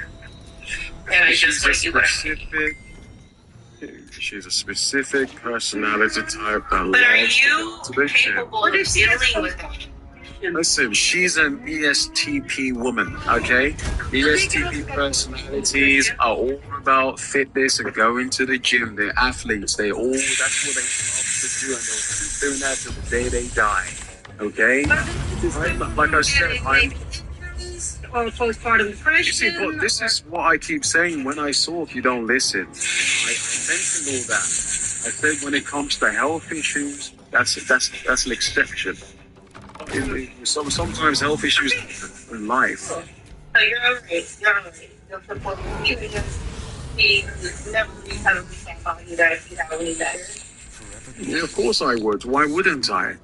and I just want to do whatever.
She's a specific personality type that
But are
loves
you
to go to the gym.
capable of dealing with that?
Listen, she's an ESTP woman, okay? ESTP personalities are all about fitness and going to the gym. They're athletes. That's what they love to do, and they'll keep doing that till the day they die, okay? Right? Like I said,
or postpartum depression.
You see, but this is what I keep saying. When I talk, you don't listen. I mentioned all that. I said when it comes to health issues, that's an exception. Sometimes health issues in life.
So you're alright. You're alright. You would just be never be kind of on you guys if you have any better.
Yeah, of course I would. Why wouldn't I?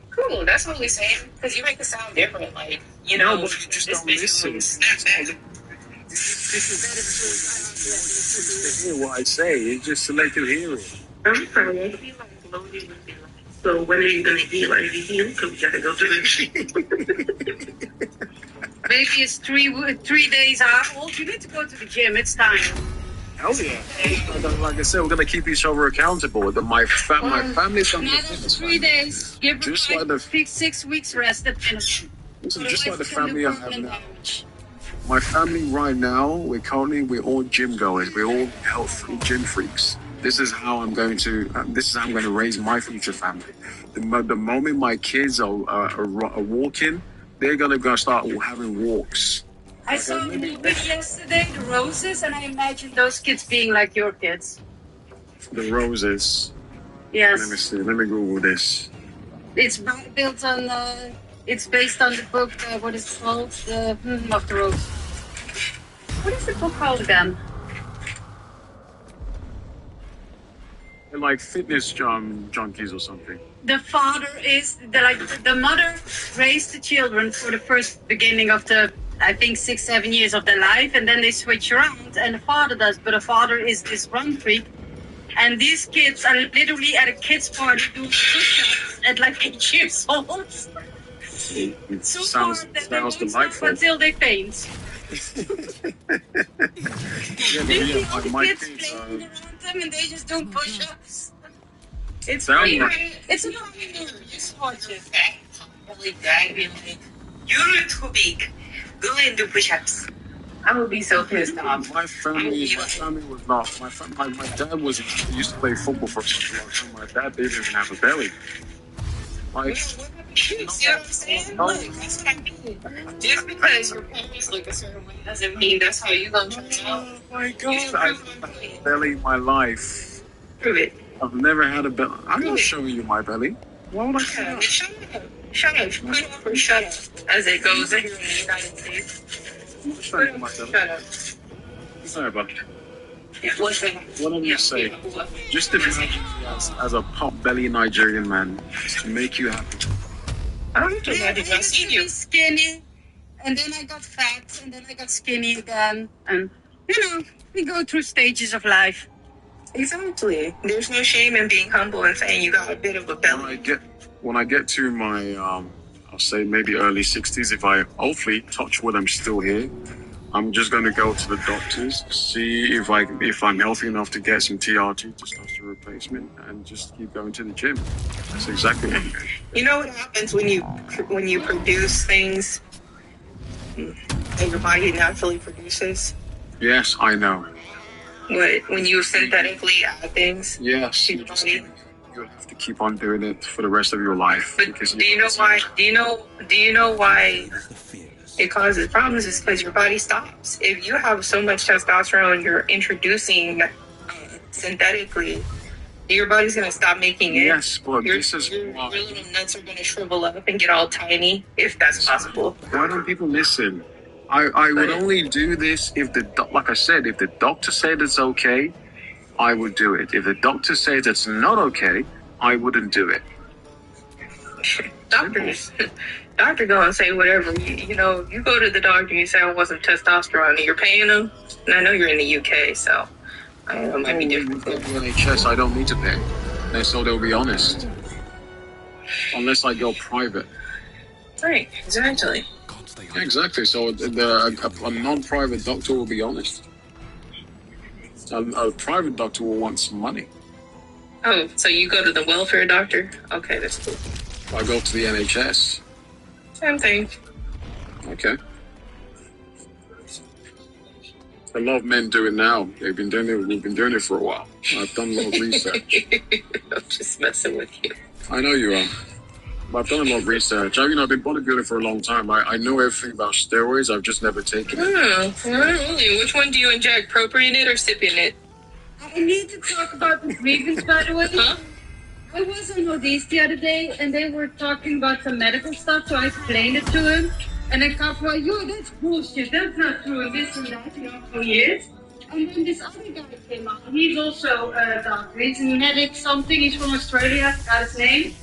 Cool, that's what we're saying. Because you make it sound different, like, you know,
No, but you just don't listen. To hear what I say, it's just selective hearing.
I'm sorry, I feel like Lodi would be like, so when are you gonna eat? Like, you because we gotta go to the gym.
Baby is 3 days old. You need to go to the gym. It's time.
Hell yeah. Like I said, we're going to keep each other accountable. My family's going to
Another 3 days. Give her
just
6 weeks rest at finish.
Listen, just like the family I have now. My family right now, we're all gym goers. We're all health gym freaks. This is how I'm going to raise my future family. The moment my kids are walking, they're going to start having walks.
I saw a movie yesterday, The Roses, and I imagined those kids being like your kids.
The Roses.
Yes.
Let me see. Let me Google this.
It's built on. It's based on the book. What is it called? The of the Rose. What is the book called again?
They're like fitness junkies or something.
The father is the mother raised the children for the first beginning of the, I think, 6-7 years of their life, and then they switch around, and the father does. But the father is this run freak, and these kids are literally at a kids' party doing push-ups at like 8 years old.
It sounds delightful
Until they faint.
My
kids
kids
playing around them, and they just do push-ups. It's
Sound
great.
like-
It's a just watch it.
Like that, be like, you're too big. Go and do push-ups. I would be so pissed off.
My family was not. My dad used to play football for such a long time. My dad didn't even have a belly. Like,
See what I'm saying? Look, that's what I mean. Just because your parents look a certain way doesn't mean that's how you're gonna turn out.
oh my God, I've never had a belly in my life.
Prove it.
I've never had a belly. I'm not showing you my belly. Why would I say that?
Shut up. Shut up. Put up or shut up, as it goes here in the United States.
I'm not
Put
showing you
up
my
or
belly.
shut up.
Sorry about
Yeah, what's that?
Whatever you say. Just imagine me as a pot belly Nigerian man to make you happy.
I don't know why did I see you.
Skinny, and then I got fat, and then I got skinny again, and we go through stages of life.
Exactly. There's no shame in being humble and saying you got a bit of a belly.
When I get to my I'll say maybe early 60s, if I hopefully touch wood I'm still here, I'm just going to go to the doctors, see if I'm healthy enough to get some TRT, testosterone replacement, and just keep going to the gym. That's exactly what I'm doing.
You know what happens when you produce things that your body naturally produces?
Yes, I know.
When you synthetically add things?
Yes, you have to keep on doing it for the rest of your life.
But do you know why? Do you know why it causes problems? Is because your body stops. If you have so much testosterone you're introducing synthetically, your body's gonna stop making it.
Yes, but
your
why.
Your little nuts are gonna shrivel up and get all tiny, if that's possible.
Why don't people listen? I would only do this if like I said, if the doctor said it's okay, I would do it. If the doctor says it's not okay, I wouldn't do it.
Doctor gonna say whatever. You know, you go to the doctor, you say I want some testosterone, and you're paying them. And I know you're in the UK, so I don't know, it might be different.
The NHS, I don't need to pay. And so they'll be honest. Unless I go private.
Right, exactly.
Yeah, exactly. So a non-private doctor will be honest. A private doctor will want some money.
Oh, so you go to the welfare doctor? Okay, that's cool.
I go to the NHS.
Same thing.
Okay. A lot of men do it now. We've been doing it for a while. I've done a lot of research.
I'm just messing with you.
I know you are. But I've done a lot of research. I've been bodybuilding for a long time. I know everything about steroids. I've just never taken it.
Really? Which one do you inject? Propionate or Cypionate?
I need to talk about the grievance, by the way.
Huh?
I was on Odise the other day, and they were talking about some medical stuff, so I explained it to him. And then Cap was like, yo, that's bullshit. That's not true, and this and that, you know, who he is. And then this other guy came up. He's also a doctor. He's an medic something. He's from Australia. I forgot his name.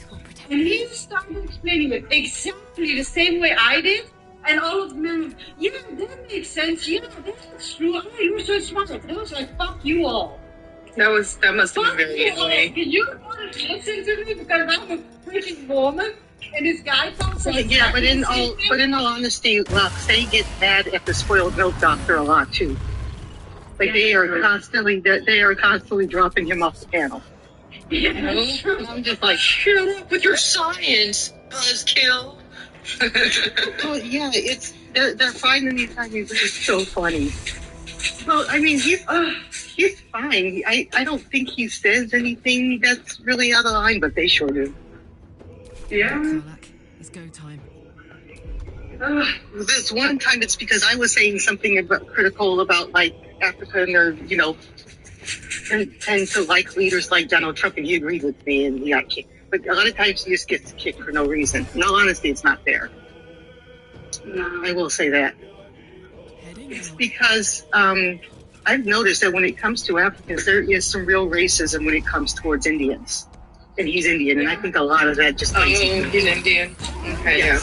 And he started explaining it exactly the same way I did. And all of them, yeah, that makes sense. Yeah, that's true. Oh, you're so smart. And I was like, fuck you all.
That must have been very annoying.
Did you want to listen to me because I'm a freaking woman? And this guy comes like,
yeah, but in all honesty, they get mad at the spoiled milk doctor a lot too. Like they are constantly dropping him off the panel.
Yeah,
and I'm just like,
shut up with your science, buzzkill.
Well, yeah, they're finding these ideas. It's so funny. Well, I mean, he's fine. I don't think he says anything that's really out of line, but they sure do.
Yeah.
It's go time.
This one time, it's because I was saying something critical about like Africa and their, you know, tend to like leaders like Donald Trump, and he agreed with me, and he got kicked. But a lot of times he just gets kicked for no reason. In all honesty, it's not fair. No, I will say that. It's because I've noticed that when it comes to Africans, there is some real racism when it comes towards Indians. And he's Indian, and I think a lot of that just...
he's Indian. Okay,
yeah.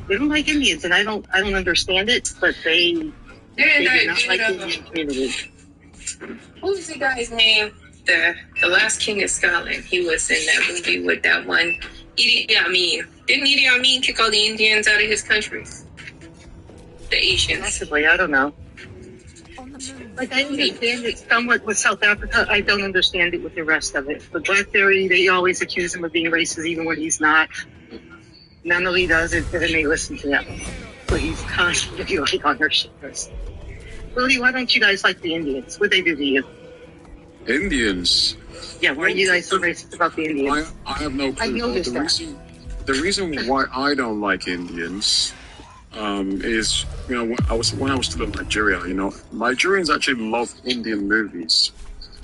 They don't like Indians, and I don't understand it, but they do not like the Indian community.
What was the guy's name? The Last King of Scotland. He was in that movie with that one Idi Amin. Didn't Idi Amin kick all the Indians out of his country? The Asians.
Possibly, I don't know. Like, I understand it somewhat with South Africa. I don't understand it with the rest of it. But Blackberry, they always accuse him of being racist, even when he's not. None of he does it, then they listen to him. But he's constantly like on their shoulders. Willie, why don't you guys like the Indians? What'd they do to you?
Indians?
Yeah, why are you guys so racist about the Indians?
I have no clue.
I noticed that.
The reason why I don't like Indians is, you know, when I was still in Nigeria, you know, Nigerians actually love Indian movies.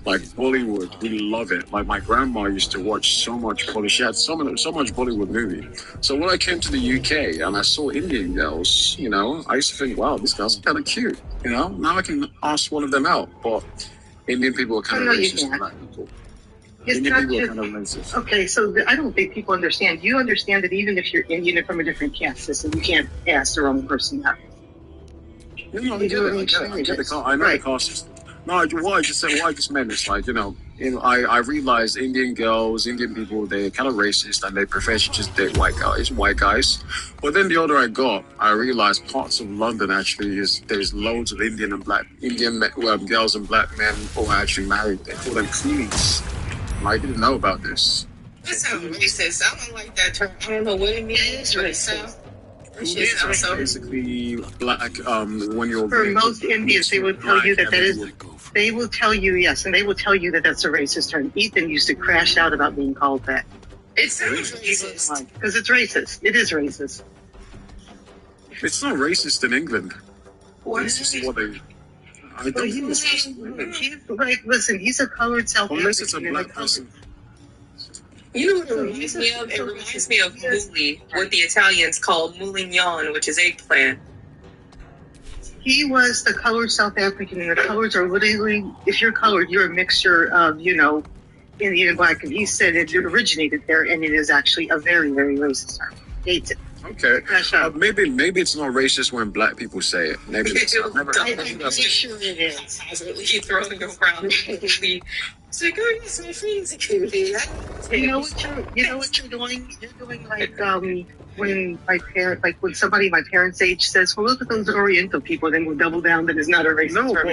Like Bollywood, we love it. Like my grandma used to watch so much Bollywood. She had so much Bollywood movie. So when I came to the UK and I saw Indian girls, you know, I used to think, wow, these girls are kind of cute. You know, now I can ask one of them out. But Indian people are kind of racist to black people. Indian people are kind of racist.
Okay, so I don't think people understand. You understand that even if you're Indian and from a different caste system, you can't ask the wrong person out.
No, I get it. I know the caste system. No, what I just meant is like, you know, I realized Indian girls, Indian people, they're kind of racist and they prefer to just date white guys. But then the older I got, I realized parts of London actually there's loads of Indian girls and black men who are actually married. They call them queens. I didn't know about this.
That sounds racist. I don't like that term. I don't know what it means. Racist.
Basically, black. When you're
for most Indians, they will tell you that is. They will tell you yes, and they will tell you that that's a racist term. Ethan used to crash out about being called that.
It sounds racist
because it's racist. It is racist.
It's not racist in England.
What?
It's just what they. I don't think it's racist.
He's like, listen, he's a colored South African.
Unless it's a black person.
You know what it reminds me of? It reminds me of mouli, what the Italians call moulignon, which is eggplant.
He was the colored South African, and the colors are literally, if you're colored, you're a mixture of, you know, Indian and black, and he said it originated there, and it is actually a very, very racist term. Hates it.
Okay. Maybe it's not racist when black people say it. Maybe it's never.
I'm pretty sure it is.
Absolutely throwing around. It's like, oh yes, my friends are coolie.
You know what you're doing? You're doing like when when somebody my parents' age says, "Well, look at those Oriental people," then we'll double down that it's not a racist
No,
term.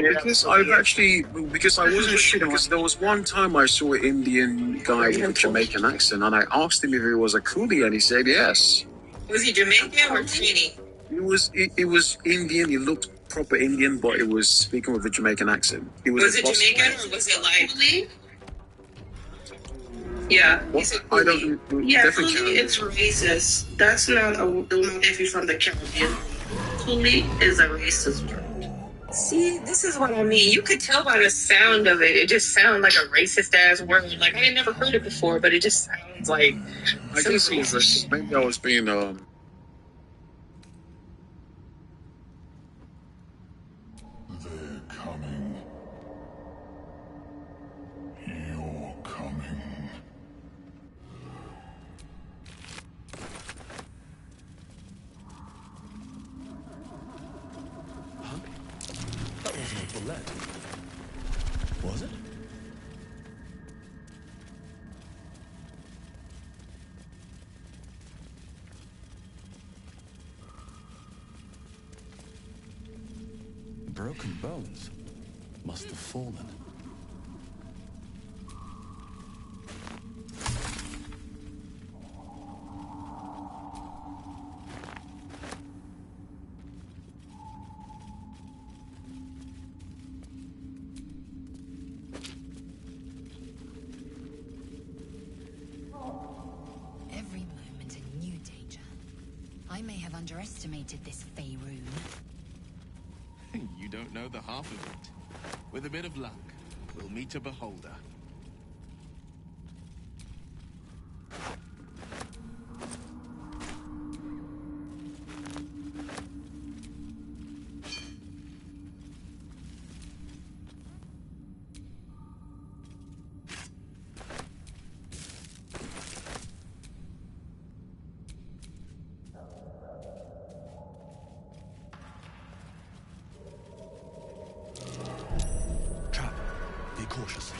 because I wasn't sure, because there was one time I saw an Indian guy with a Jamaican accent, and I asked him if he was a coolie, and he said yes.
Was he Jamaican or Trini?
It was Indian. He looked proper Indian, but it was speaking with a Jamaican accent.
Was it Jamaican or was it like? Yeah.
I don't.
Yeah, coolie is racist. That's not if you're from the Caribbean. Coolie is a racist word.
See, this is what I mean. You could tell by the sound of it. It just sounds like a racist ass word. Like I had never heard it before, but it just sounds like.
I guess it was maybe I was being
They're coming. You're coming.
Huh? That wasn't a bullet. Was it? Broken bones must have fallen.
Every moment a new danger. I may have underestimated this Faerun.
You don't know the half of it. With a bit of luck, we'll meet a beholder.
Trap. Be cautious.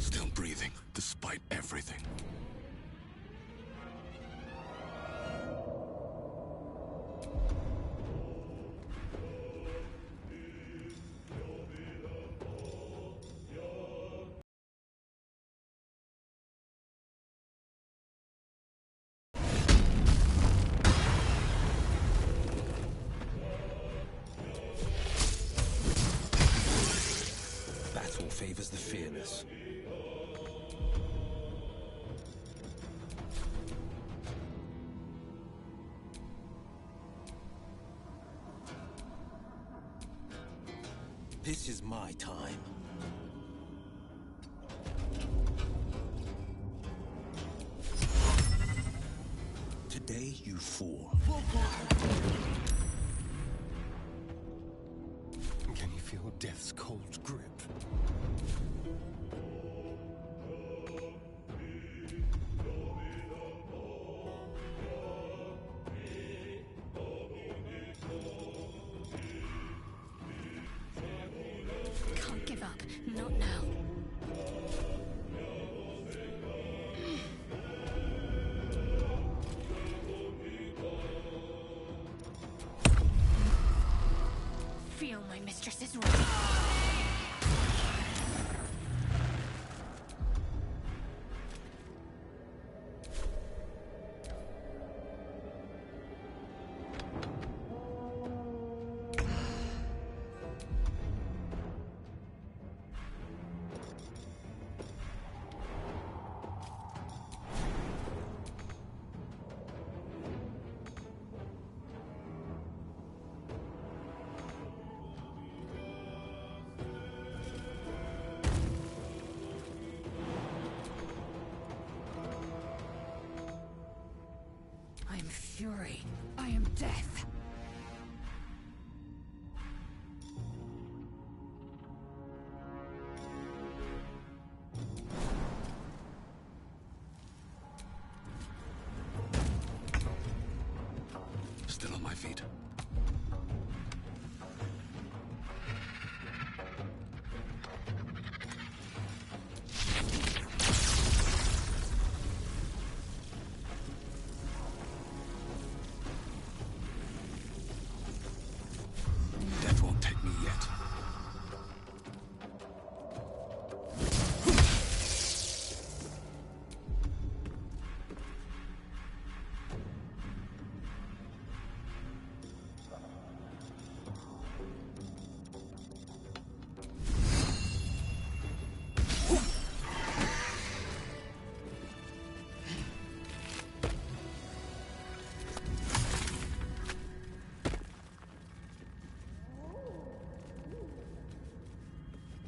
Still breathing, despite everything. Battle favors the fearless. This is my time. Today you fall. Can you feel death's cold grip?
Can't give up. Not now. Feel my mistress's wrath. fury. I am death.
Still on my feet. Death won't take me yet.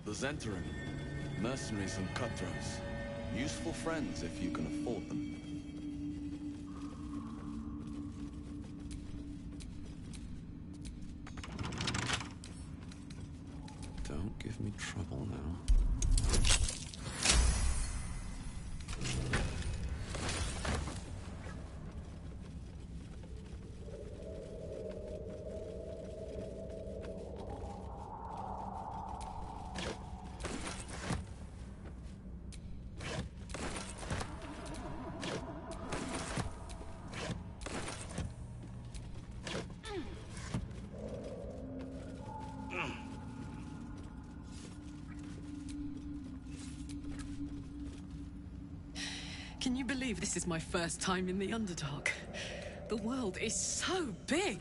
The Zentarim, mercenaries and cutthroats. Useful friends if you can afford them. Don't give me trouble now.
Can you believe this is my first time in the Underdark? The world is so big!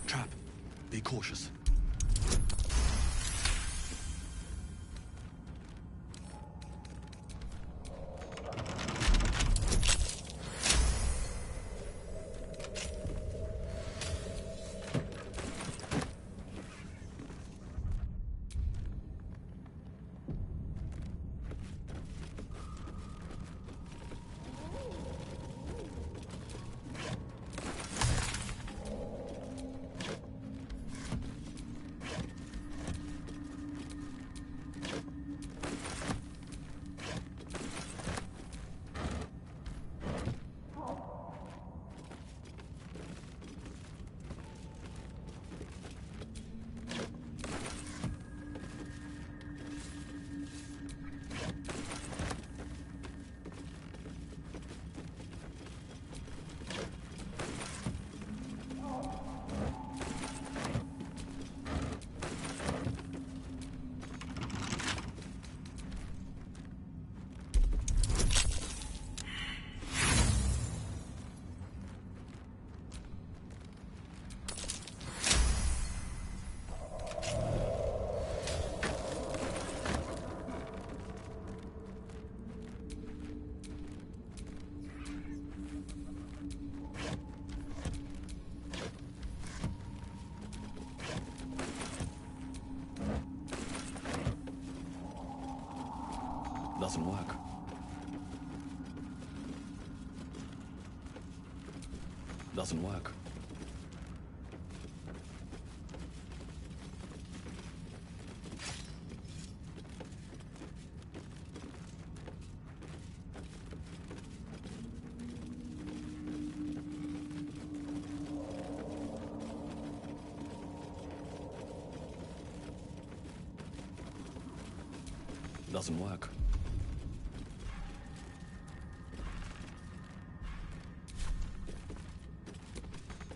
Trap. Be cautious. Doesn't work. Doesn't work. Doesn't work.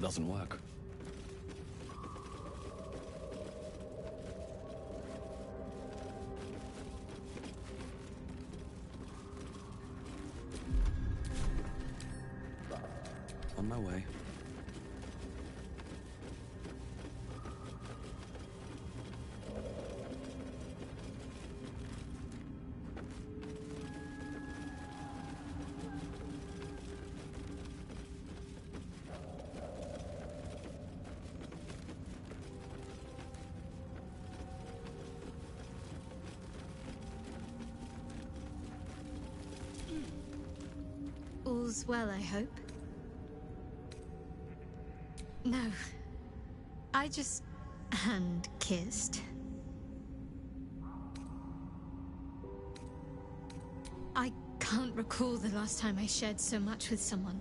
Doesn't work. On my way.
All's well, I hope. No. I just hand-kissed. I can't recall the last time I shared so much with someone.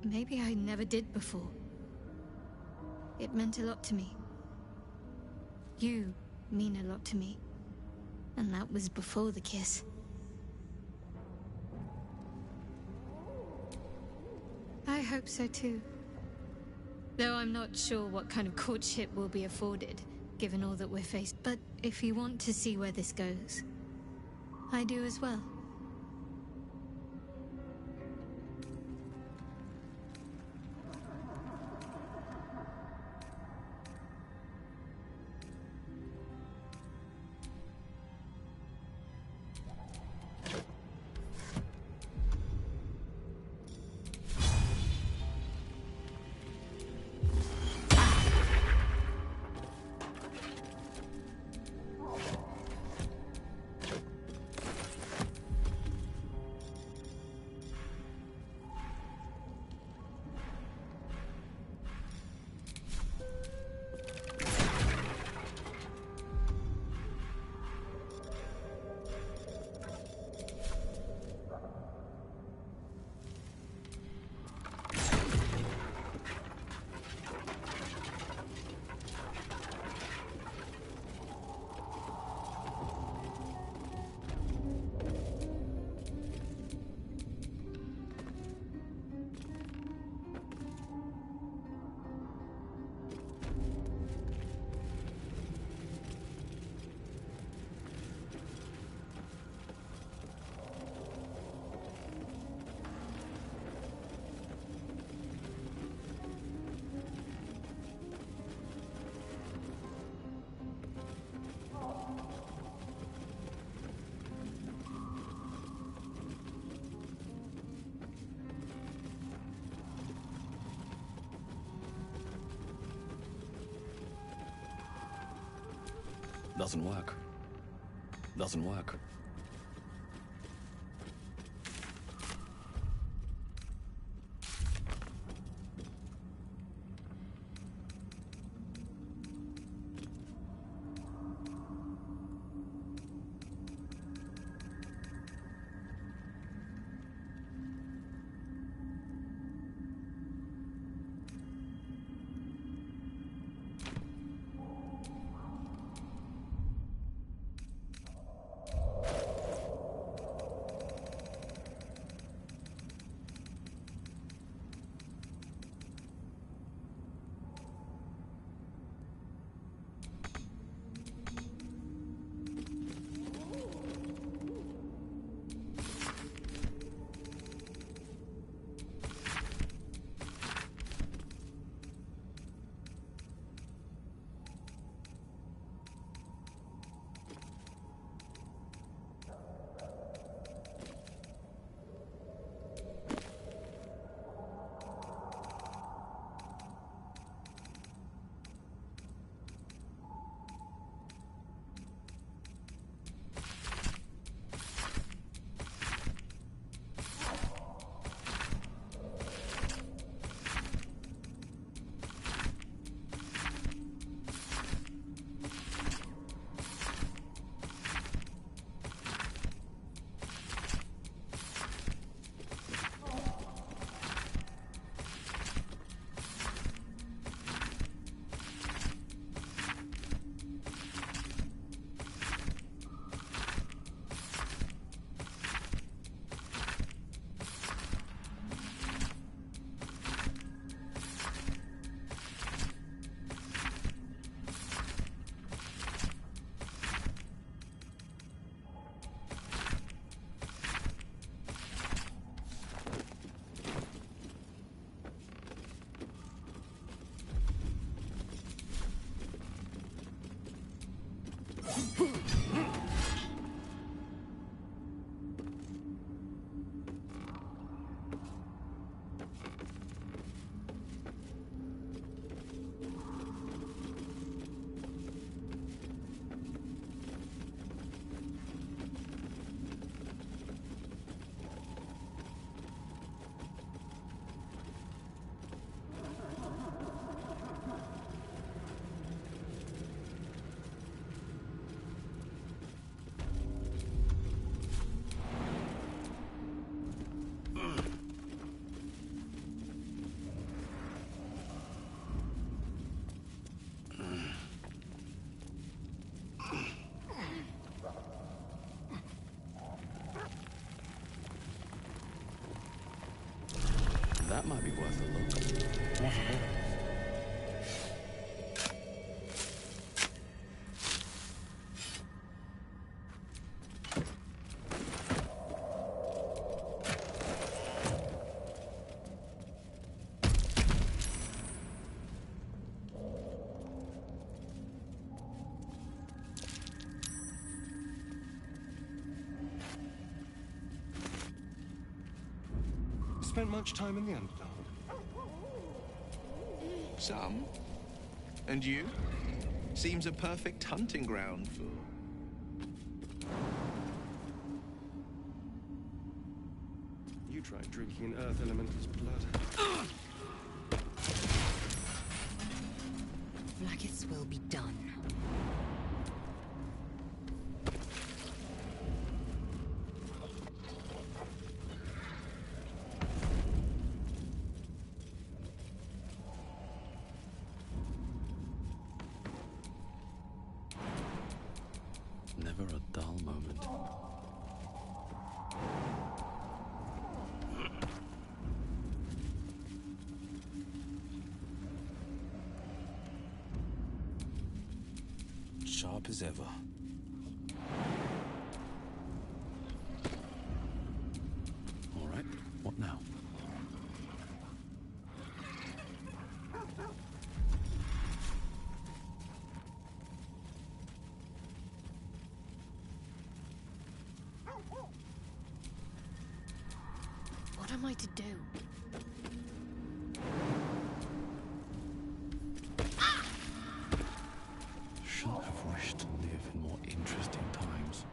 Maybe I never did before. It meant a lot to me. You mean a lot to me. And that was before the kiss. I hope so too. Though I'm not sure what kind of courtship we'll be afforded, given all that we're faced. But if you want to see where this goes, I do as well.
Doesn't work. Doesn't work. That might be worth a look. What are those?
Spent much time in the Underdark?
Some. And you? Seems a perfect hunting ground for...
You tried drinking an Earth Elemental's blood.
Like its will be done.
Never a dull moment. Sharp as ever. All right, what now?
What am I to do?
Shouldn't have wished to live in more interesting times.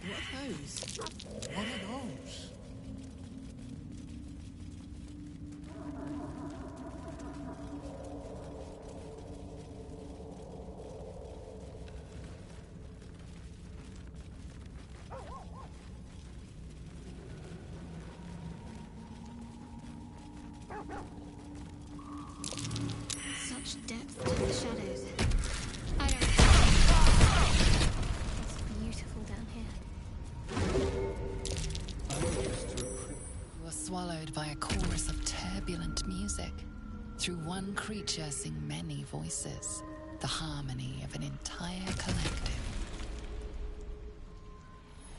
What are those? What are those?
Such depth to the shadows. I don't... It's beautiful down here.
You are swallowed by a chorus of turbulent music. Through one creature sing many voices. The harmony of an entire collective.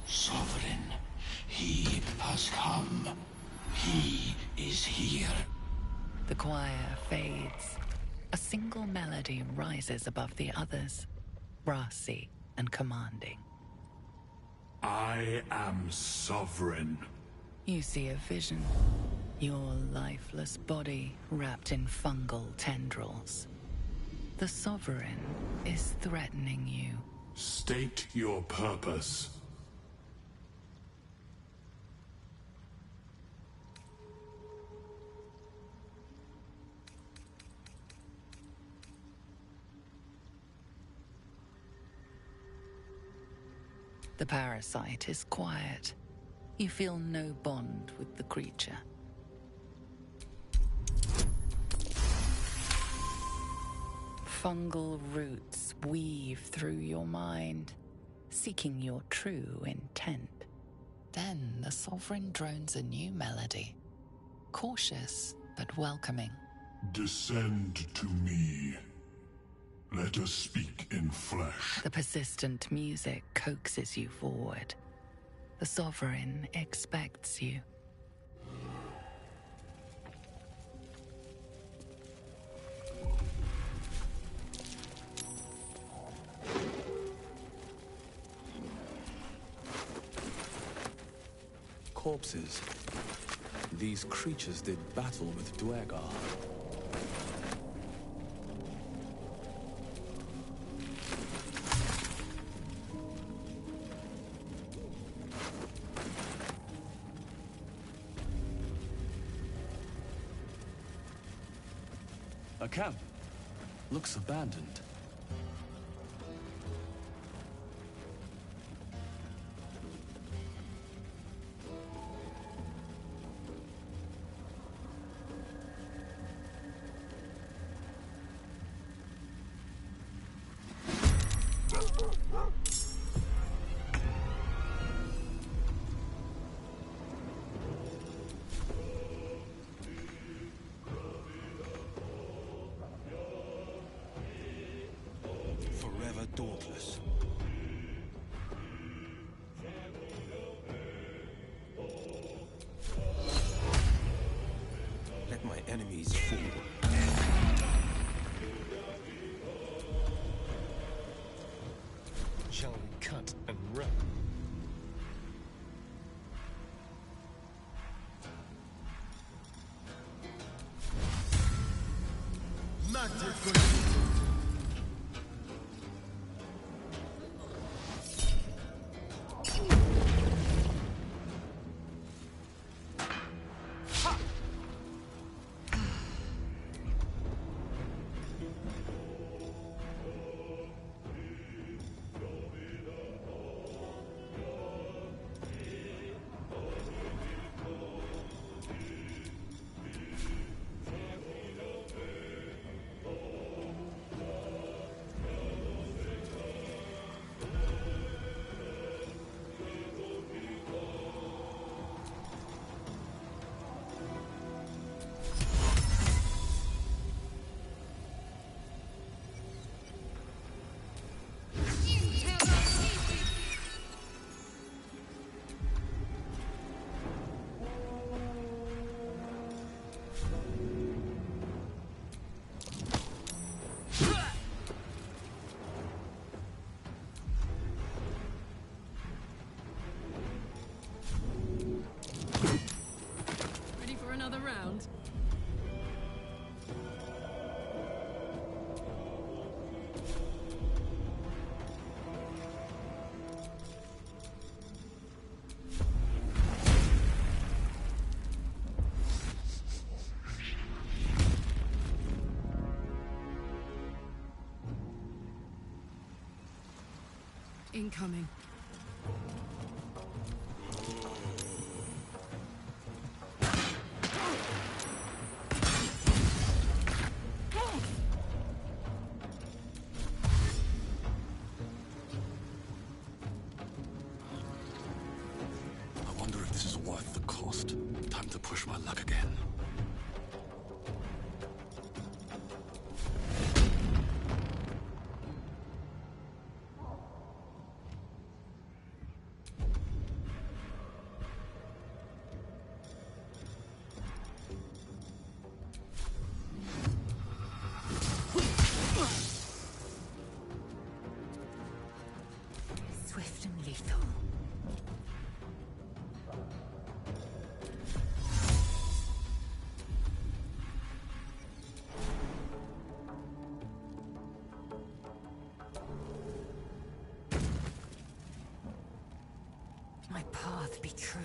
Sovereign, he has come. He is here.
The choir fades. A single melody rises above the others, brassy and commanding.
I am sovereign.
You see a vision. Your lifeless body wrapped in fungal tendrils. The Sovereign is threatening you.
State your purpose.
The parasite is quiet. You feel no bond with the creature. Fungal roots weave through your mind, seeking your true intent. Then the Sovereign drones a new melody, cautious but welcoming.
Descend to me. Let us speak in flesh.
The persistent music coaxes you forward. The Sovereign expects you.
Corpses. These creatures did battle with Duergar. A camp. Looks abandoned.
Forever dauntless. Let my enemies fall. Shall we cut and run?
Ready for another round? Incoming.
I wonder if this is worth the cost. Time to push my luck again.
Swift and lethal. My path be true.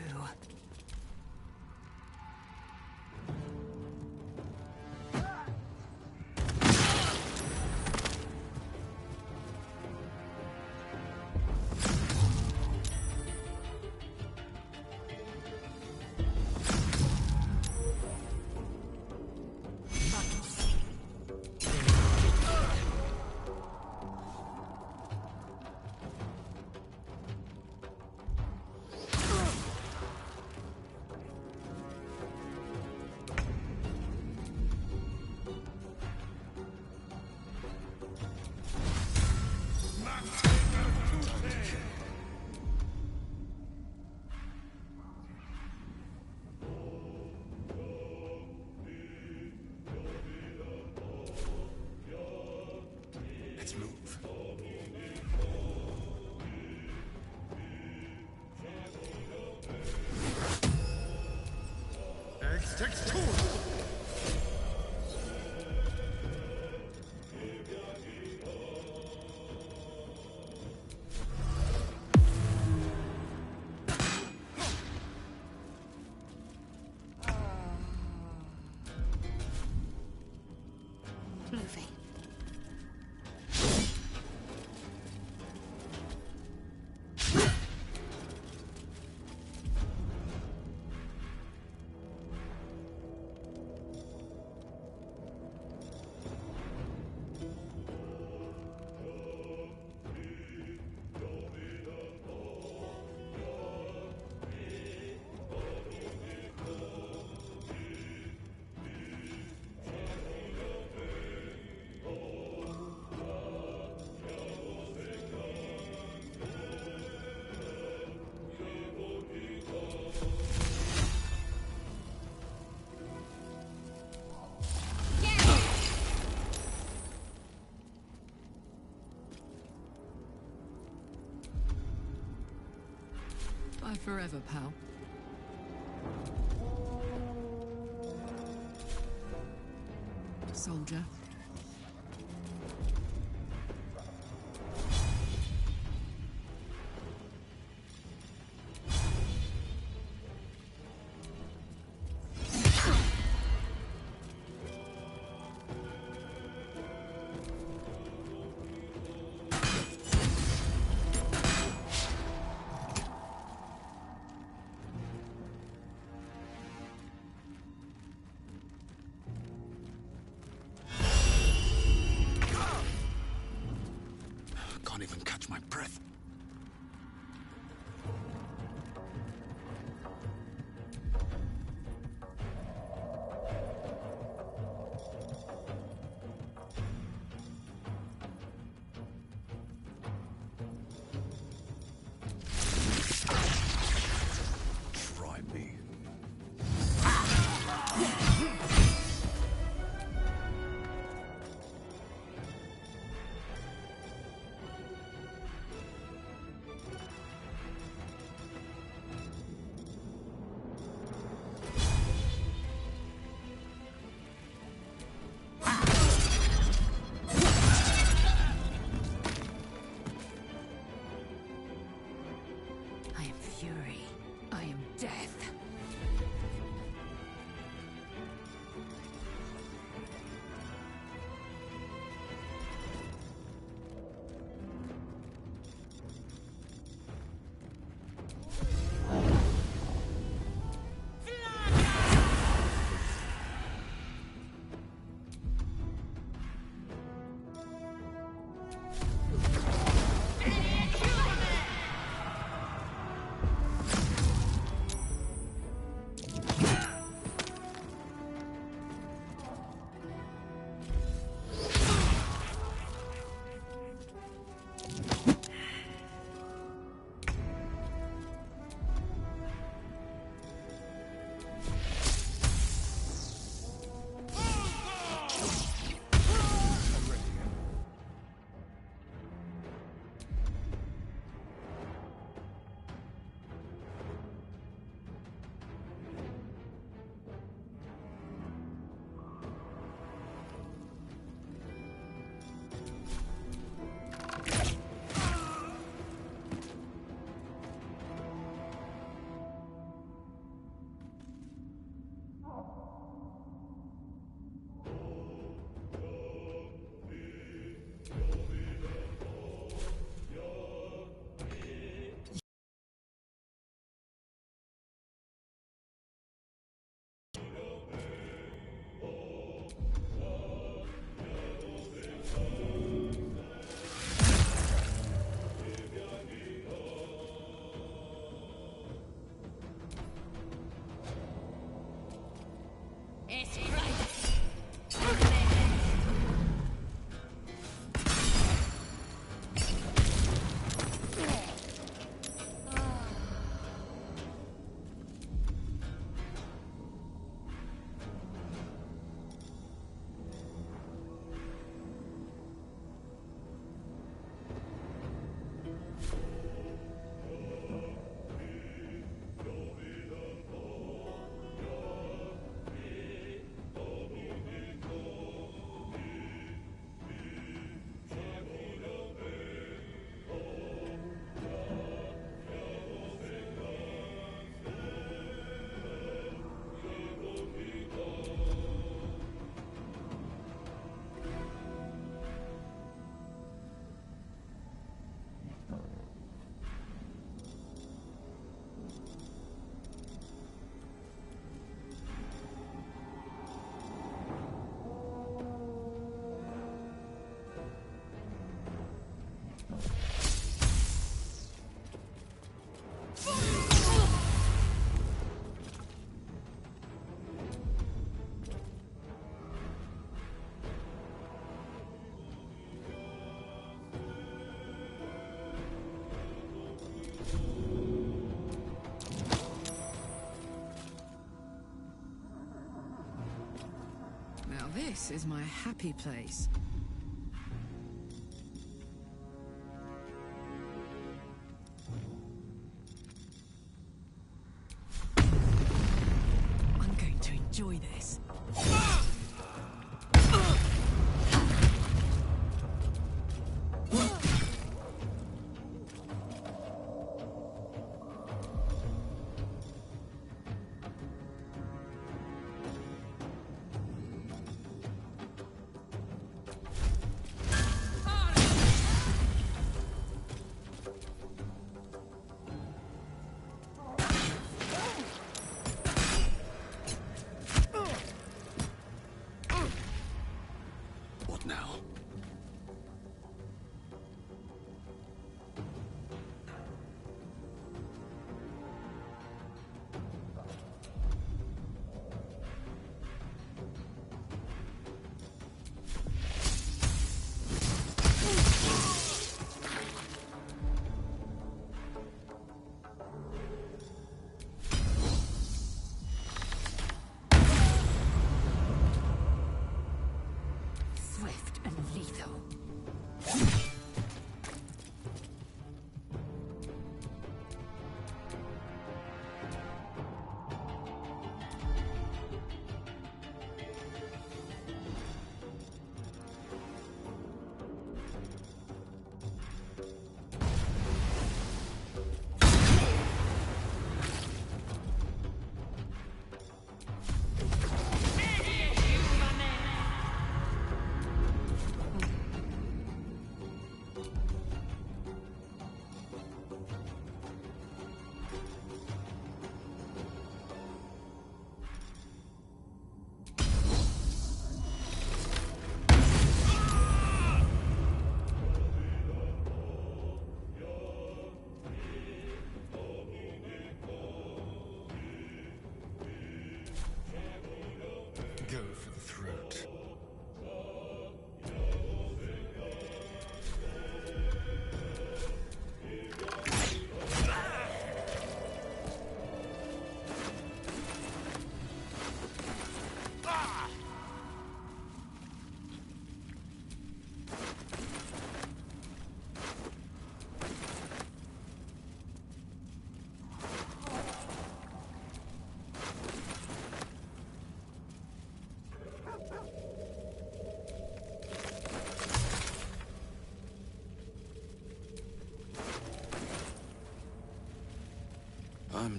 forever, pal. Soldier.
Can't even catch my breath. Try me.
I am fury. I am death.
This is my happy place.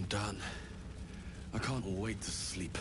done. I can't wait to sleep.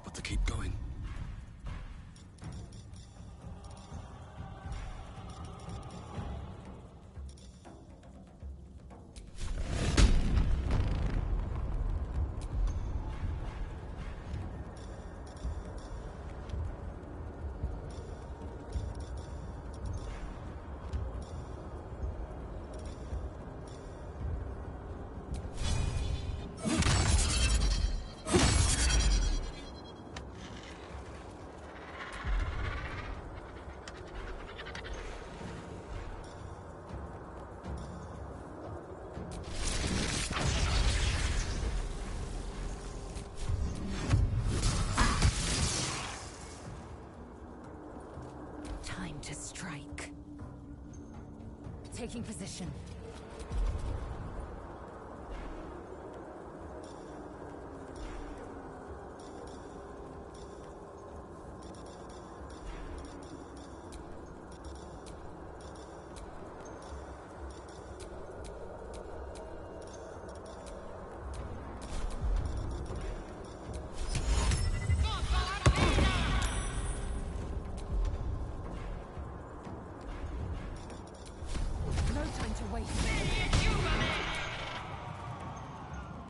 But to keep going.
To strike. Taking position.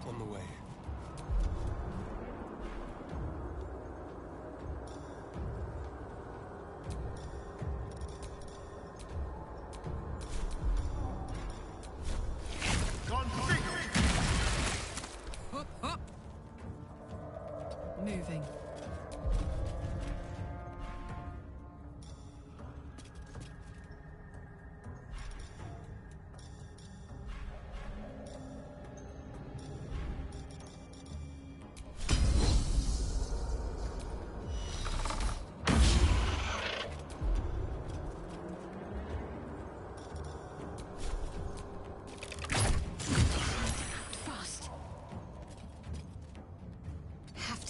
On the way.
Hop, hop. Moving.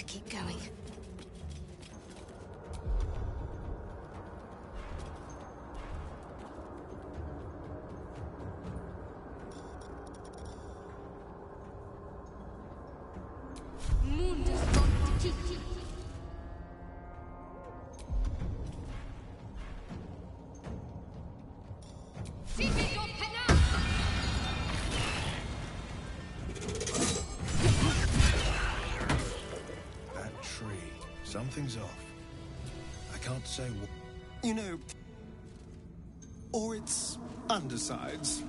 Keep going.
Something's off. I can't say what.
You know, or it's undersides.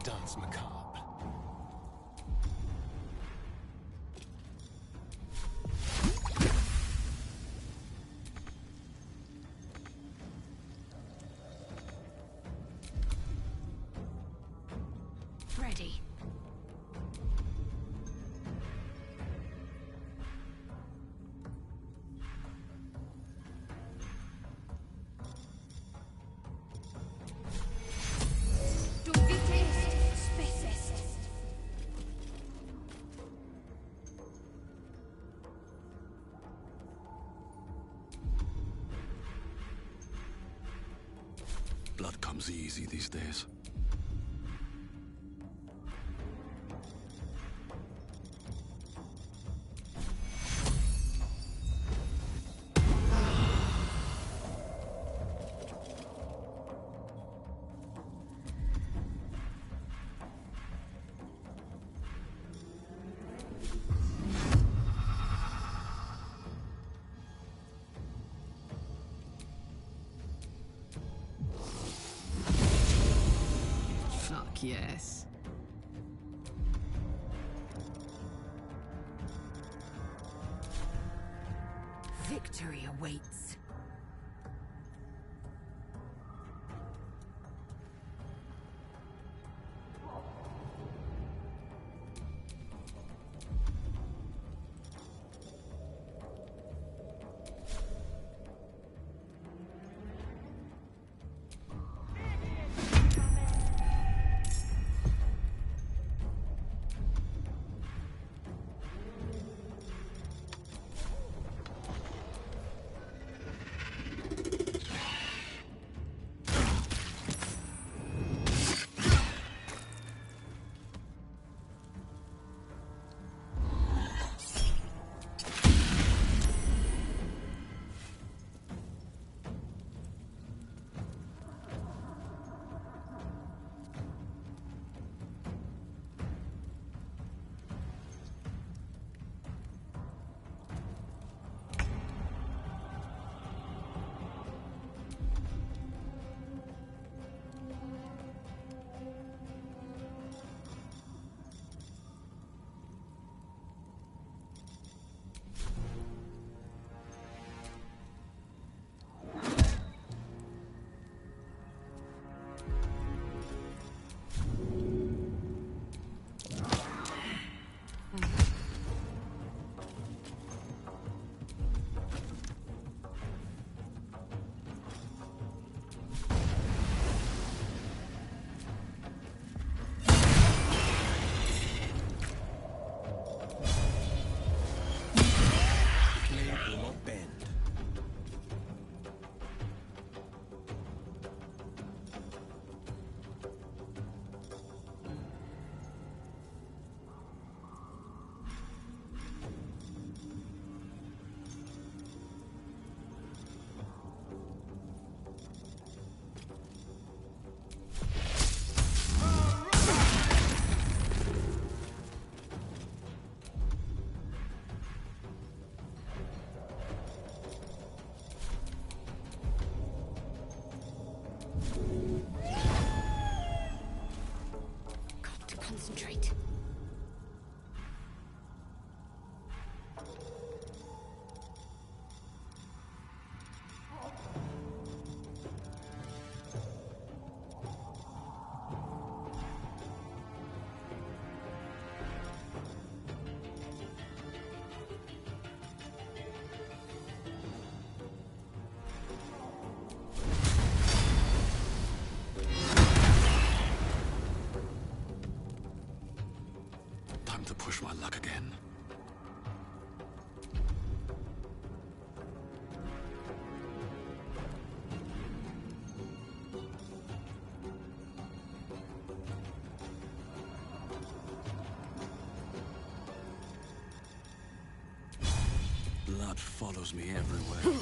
Dance macabre.
Ready.
Blood comes easy these days.
Fuck yes.
Victory awaits.
Concentrate.
Time to push my luck again. Blood follows me everywhere.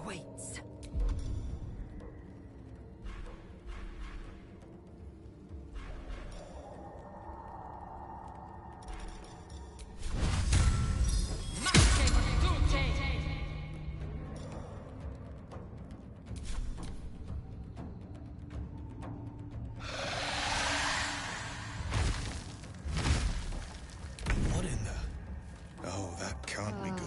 awaits.
What in the... Oh, that can't be good.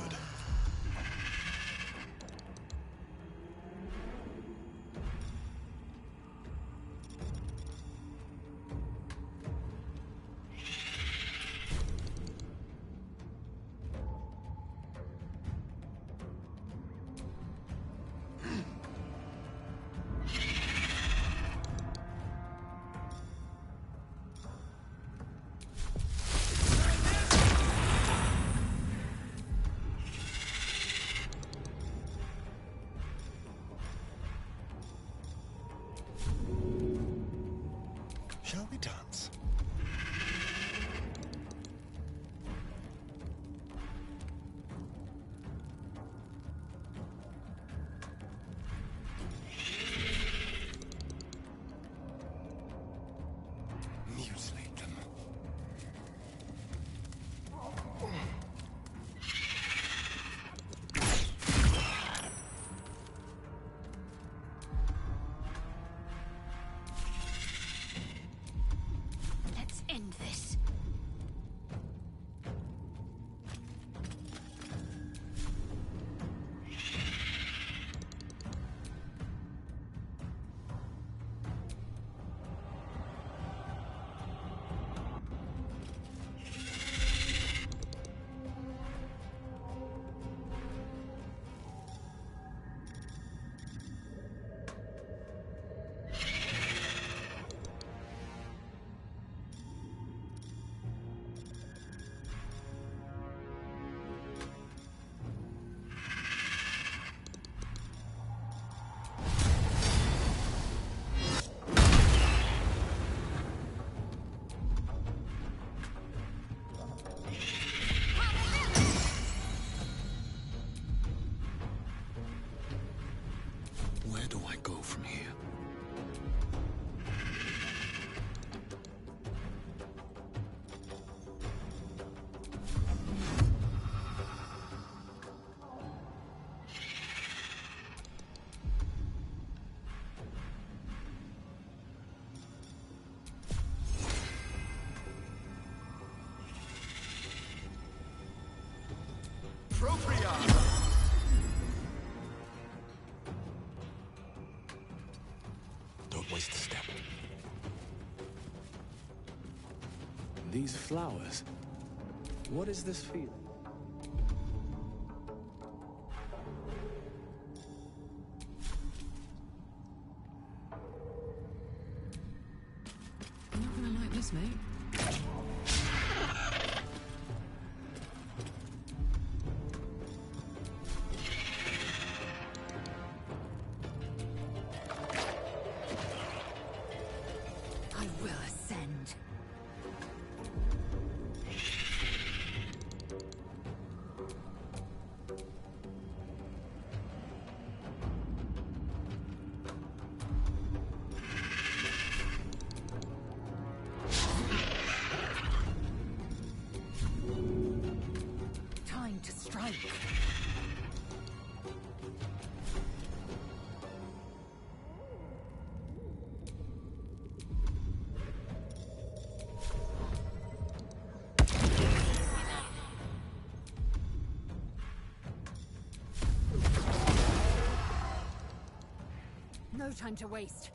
Shall we dance? Mutilate them.
Let's end this.
Where do I go from here? Don't waste a step.
These flowers. What is this feeling?
You're not gonna like this, mate.
I will ascend. Time to strike. No time to waste.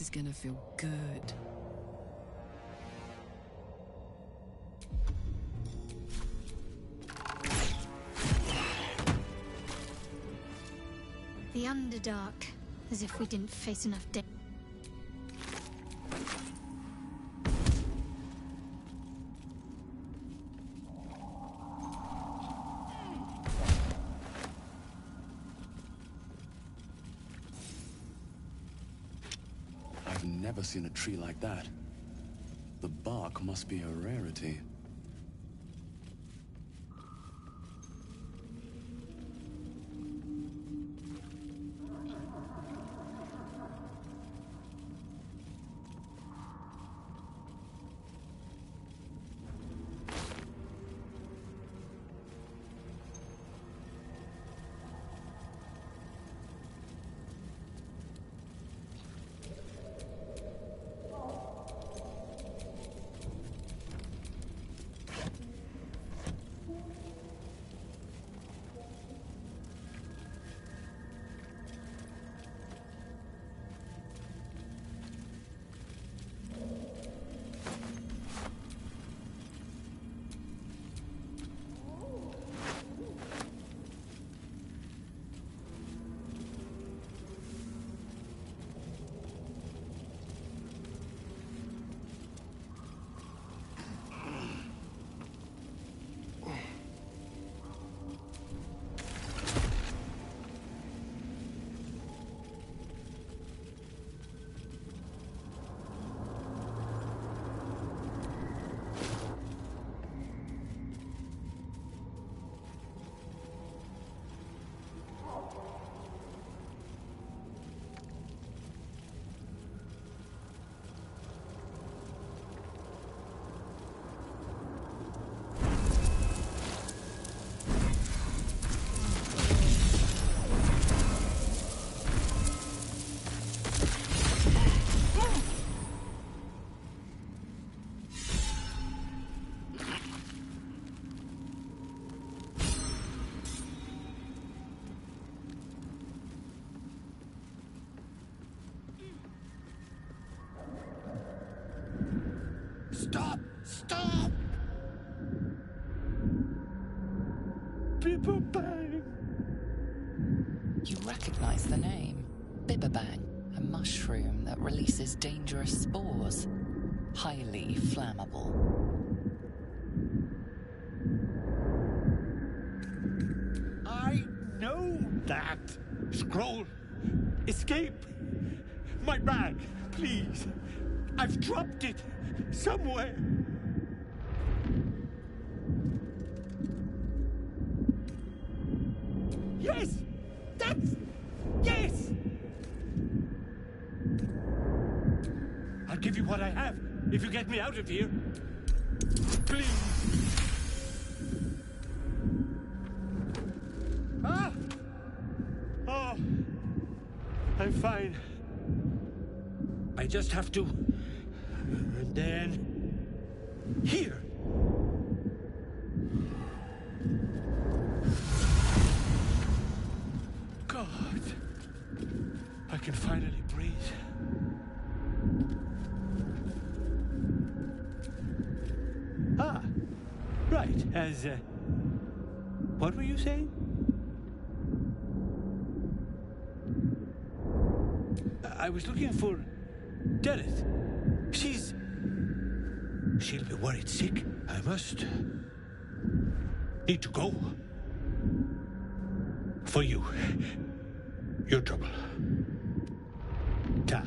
is gonna feel good.
The Underdark, as if we didn't face enough danger.
I've never seen a tree like that. The bark must be a rarity.
Stop! Stop! Bibberbang!
You recognize the name. Bibberbang, a mushroom that releases dangerous spores. Highly flammable.
I know that! Scroll! Escape! My bag, please! I've dropped it! Somewhere! Yes! That's... Yes! I'll give you what I have if you get me out of here. Please! Ah! Oh! I'm fine. I just have to... And then... Here! God! I can finally breathe. Ah! Right, as... What were you saying? I was looking for... Dereth. She'll be worried sick. I must... need to go. For you. Your trouble. Ta.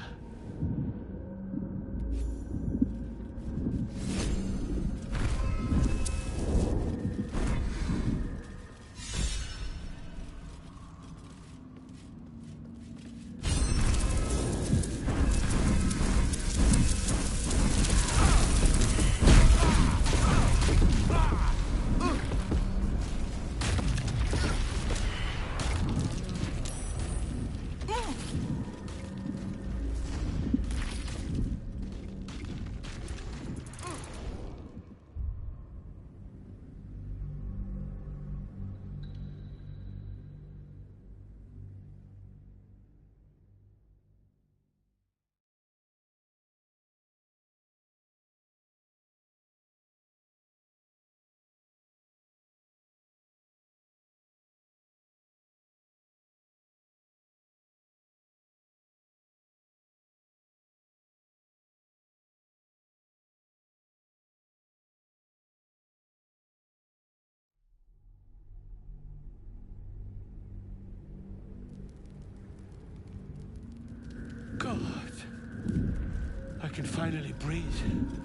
finally breathe.